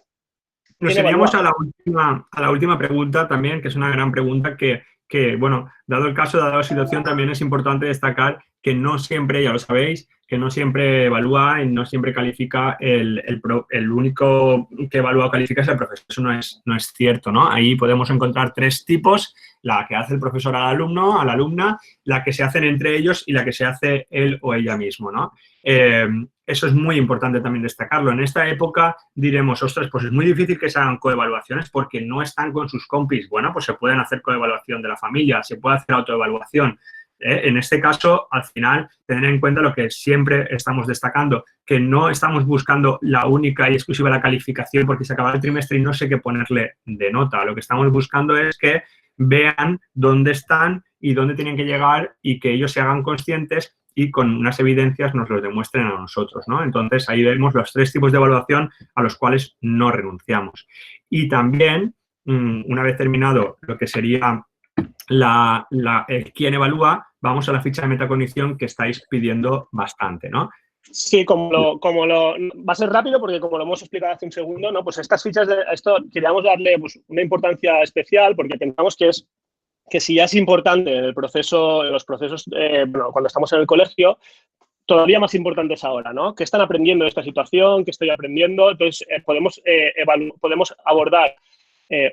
Nos iríamos a la última pregunta también, que es una gran pregunta que, bueno, dado el caso, dada la situación, también es importante destacar que no siempre, ya lo sabéis, que no siempre evalúa y no siempre califica el único que evalúa o califica es el profesor. Eso no es cierto, ¿no? Ahí podemos encontrar 3 tipos: la que hace el profesor al alumno, a la alumna, la que se hacen entre ellos y la que se hace él o ella mismo, ¿no? Eso es muy importante también destacarlo. En esta época diremos, ostras, pues es muy difícil que se hagan coevaluaciones porque no están con sus compis. Bueno, pues se pueden hacer coevaluación de la familia, se puede hacer autoevaluación. En este caso, al final, tener en cuenta lo que siempre estamos destacando, que no estamos buscando la única y exclusiva la calificación porque se acaba el trimestre y no sé qué ponerle de nota. Lo que estamos buscando es que vean dónde están y dónde tienen que llegar y que ellos se hagan conscientes y con unas evidencias nos los demuestren a nosotros, ¿no? Entonces, ahí vemos los 3 tipos de evaluación a los cuales no renunciamos. Y también, una vez terminado lo que sería quién evalúa, vamos a la ficha de metacognición que estáis pidiendo bastante, ¿no? Sí, va a ser rápido porque como lo hemos explicado hace un segundo, ¿no? Pues estas fichas esto queríamos darle pues, una importancia especial porque pensamos que es que si ya es importante en los procesos, bueno, cuando estamos en el colegio, todavía más importante es ahora, ¿no? ¿Qué están aprendiendo de esta situación? ¿Qué estoy aprendiendo? Entonces, podemos abordar,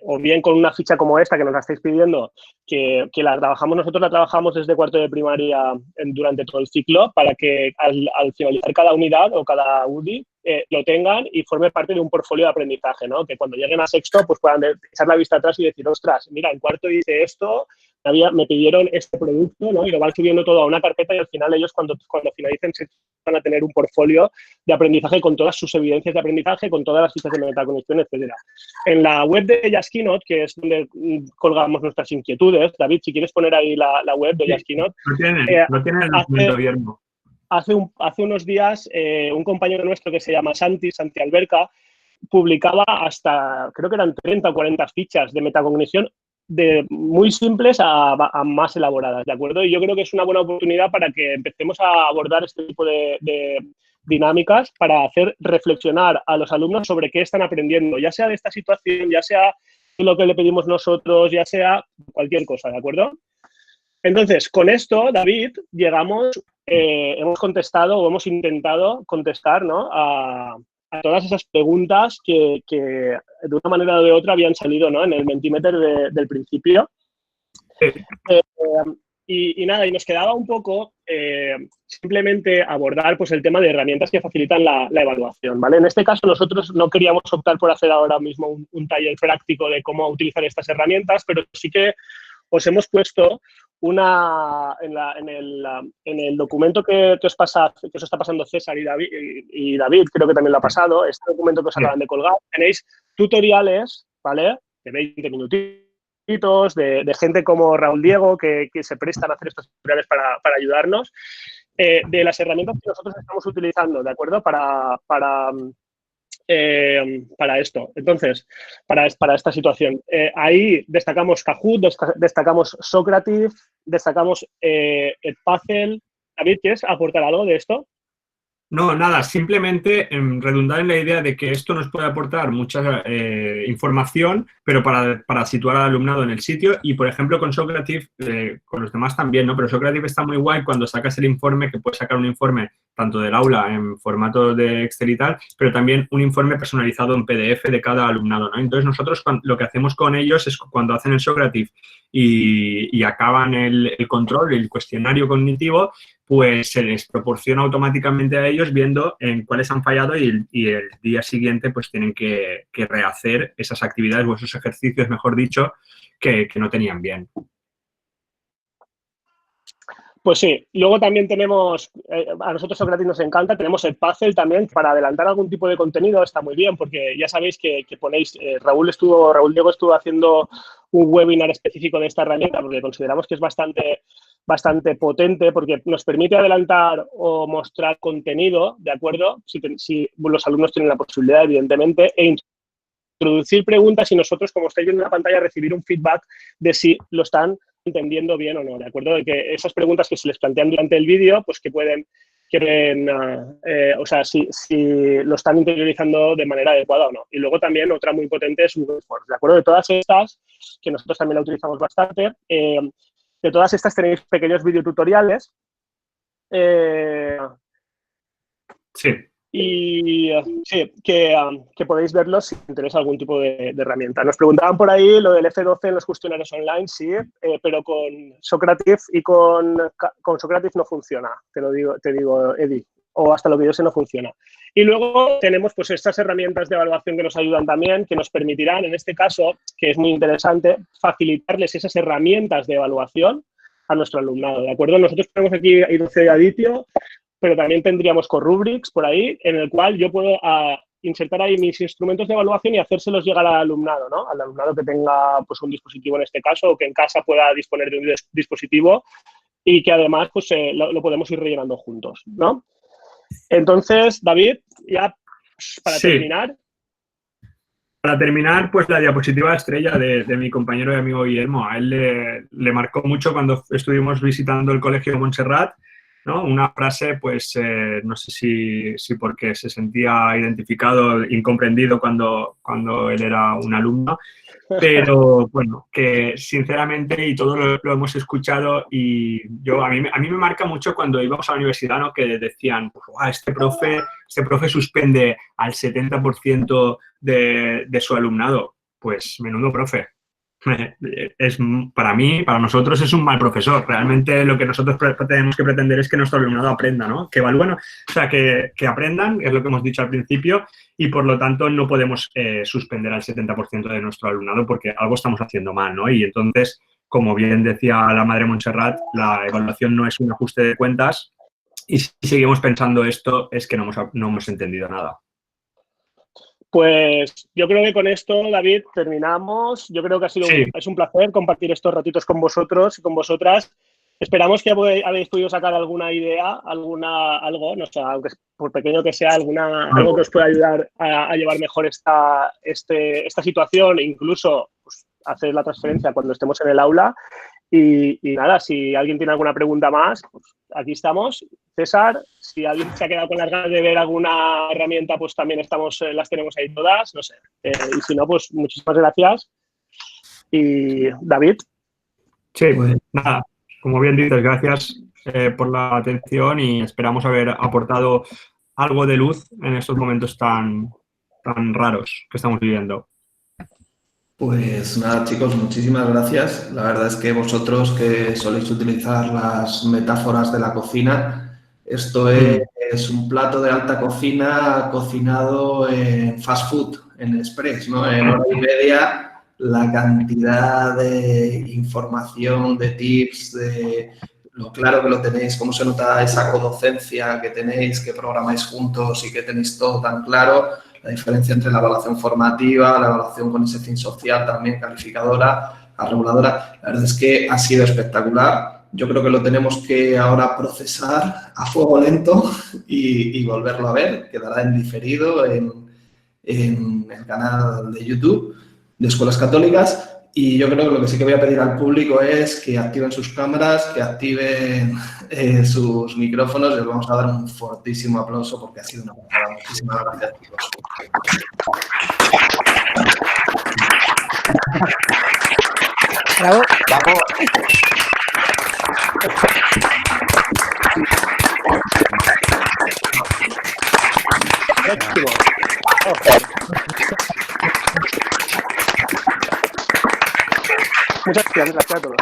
o bien con una ficha como esta que nos la estáis pidiendo, que nosotros la trabajamos desde cuarto de primaria durante todo el ciclo, para que al finalizar cada unidad o cada UDI lo tengan y forme parte de un portfolio de aprendizaje, ¿no? Que cuando lleguen a sexto pues puedan echar la vista atrás y decir, ostras, mira, en cuarto hice esto, me pidieron este producto, ¿no? Y lo van subiendo todo a una carpeta y al final ellos cuando finalicen van a tener un portfolio de aprendizaje con todas sus evidencias de aprendizaje, con todas las fichas de metaconexión, etcétera. En la web de Just-Keynote, que es donde colgamos nuestras inquietudes, David, si quieres poner ahí la web de Just-Keynote. Lo tiene el documento, Guillermo. Hace unos días, un compañero nuestro que se llama Santi Alberca, publicaba hasta, creo que eran 30 o 40 fichas de metacognición, de muy simples a más elaboradas, ¿de acuerdo? Y yo creo que es una buena oportunidad para que empecemos a abordar este tipo de dinámicas para hacer reflexionar a los alumnos sobre qué están aprendiendo, ya sea de esta situación, ya sea de lo que le pedimos nosotros, ya sea cualquier cosa, ¿de acuerdo? Entonces, con esto, David, hemos contestado o hemos intentado contestar, ¿no? a todas esas preguntas que de una manera o de otra habían salido, ¿no? En el Mentimeter del principio. Y nada, y nos quedaba un poco simplemente abordar pues, el tema de herramientas que facilitan la evaluación, ¿vale? En este caso nosotros no queríamos optar por hacer ahora mismo un taller práctico de cómo utilizar estas herramientas, pero sí que os hemos puesto en el documento que os está pasando César y David, creo que también lo ha pasado, este documento que os acaban de colgar, tenéis tutoriales, ¿vale? De 20 minutitos, de gente como Raúl Diego, que se prestan a hacer estos tutoriales para ayudarnos, de las herramientas que nosotros estamos utilizando, ¿de acuerdo? Para esto. Entonces, para esta situación. Ahí destacamos Kahoot, destacamos Socrative, destacamos Edpuzzle. David, ¿quieres aportar algo de esto? No, nada, simplemente redundar en la idea de que esto nos puede aportar mucha información, pero para situar al alumnado en el sitio y, por ejemplo, con Socrative, con los demás también, ¿no? Pero Socrative está muy guay cuando sacas el informe, que puedes sacar un informe tanto del aula en formato de Excel y tal, pero también un informe personalizado en PDF de cada alumnado, ¿no? Entonces, nosotros lo que hacemos con ellos es cuando hacen el Socrative y acaban el control, el cuestionario cognitivo, pues se les proporciona automáticamente a ellos viendo en cuáles han fallado y el día siguiente pues tienen que rehacer esas actividades o esos ejercicios, mejor dicho, que no tenían bien. Pues sí, luego también tenemos, a nosotros Socrative nos encanta, tenemos el Puzzle también para adelantar algún tipo de contenido, está muy bien porque ya sabéis que ponéis, Raúl Diego estuvo haciendo un webinar específico de esta herramienta porque consideramos que es bastante potente porque nos permite adelantar o mostrar contenido, ¿de acuerdo? Si los alumnos tienen la posibilidad, evidentemente, e introducir preguntas y nosotros, como estáis viendo en la pantalla, recibir un feedback de si lo están entendiendo bien o no, ¿de acuerdo? De que esas preguntas que se les plantean durante el vídeo, pues que o sea, si lo están interiorizando de manera adecuada o no. Y luego también otra muy potente es Google Forms, ¿de acuerdo? De todas estas, que nosotros también la utilizamos bastante, de todas estas tenéis pequeños videotutoriales. Sí. Y sí, que podéis verlos si os interesa algún tipo de herramienta. Nos preguntaban por ahí lo del F12 en los cuestionarios online, sí, pero con Socrative y con Socrative no funciona, te digo, Eddie, o hasta lo que yo sé no funciona. Y luego tenemos pues estas herramientas de evaluación que nos ayudan también, que nos permitirán, en este caso, que es muy interesante, facilitarles esas herramientas de evaluación a nuestro alumnado, ¿de acuerdo? Nosotros tenemos aquí I12 Aditio, pero también tendríamos Corrubrics por ahí, en el cual yo puedo insertar ahí mis instrumentos de evaluación y hacérselos llegar al alumnado, ¿no? Al alumnado que tenga pues, un dispositivo en este caso o que en casa pueda disponer de un dispositivo y que además pues, lo podemos ir rellenando juntos, ¿no? Entonces, David, ya para terminar. Para terminar, pues la diapositiva estrella de mi compañero y amigo Guillermo. A él le marcó mucho cuando estuvimos visitando el Colegio Montserrat ¿no? Una frase, pues, no sé si porque se sentía identificado, incomprendido cuando él era un alumno, pero bueno, que sinceramente, y todos lo hemos escuchado, y a mí me marca mucho cuando íbamos a la universidad, ¿no? Que decían, "Buah, este profe suspende al 70% de su alumnado". Pues menudo profe. Para mí, para nosotros es un mal profesor. Realmente lo que nosotros tenemos que pretender es que nuestro alumnado aprenda, ¿no? Que evalúen, o sea, que aprendan, es lo que hemos dicho al principio, y por lo tanto no podemos suspender al 70% de nuestro alumnado porque algo estamos haciendo mal, ¿no? Y entonces, como bien decía la madre Montserrat, la evaluación no es un ajuste de cuentas, y si seguimos pensando esto es que no hemos entendido nada. Pues yo creo que con esto, David, terminamos. Yo creo que es un placer compartir estos ratitos con vosotros y con vosotras. Esperamos que habéis podido sacar alguna idea, algo, no sé, aunque por pequeño que sea, algo que os pueda ayudar a llevar mejor esta situación e incluso pues, hacer la transferencia cuando estemos en el aula. Y nada, si alguien tiene alguna pregunta más, pues aquí estamos. César, si alguien se ha quedado con las ganas de ver alguna herramienta, pues también las tenemos ahí todas, no sé. Y si no, pues muchísimas gracias. Y David. Sí, pues nada, como bien dices, gracias por la atención y esperamos haber aportado algo de luz en estos momentos tan raros que estamos viviendo. Pues nada, chicos, muchísimas gracias. La verdad es que vosotros que soléis utilizar las metáforas de la cocina, esto es un plato de alta cocina cocinado en fast food, en express, ¿no? En hora y media, la cantidad de información, de tips, de lo claro que lo tenéis, cómo se nota esa codocencia que tenéis, que programáis juntos y que tenéis todo tan claro. La diferencia entre la evaluación formativa, la evaluación con ese fin social también calificadora, la reguladora, la verdad es que ha sido espectacular. Yo creo que lo tenemos que ahora procesar a fuego lento y volverlo a ver. Quedará en diferido en el canal de YouTube de Escuelas Católicas. Y yo creo que lo que sí que voy a pedir al público es que activen sus cámaras, que activen sus micrófonos y les vamos a dar un fortísimo aplauso porque ha sido una pasada. Muchísimas gracias, chicos. Bravo. Bravo. Muchas gracias a todos.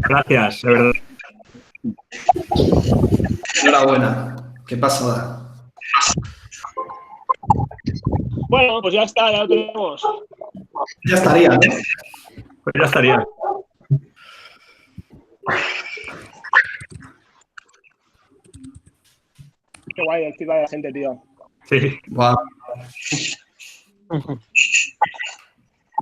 Gracias, de verdad. Enhorabuena. ¿Qué pasada? Bueno, pues ya está, ya lo tenemos. Ya estaría, ¿no? Pues ya estaría. Qué guay el feedback de la gente, tío. Sí. Wow.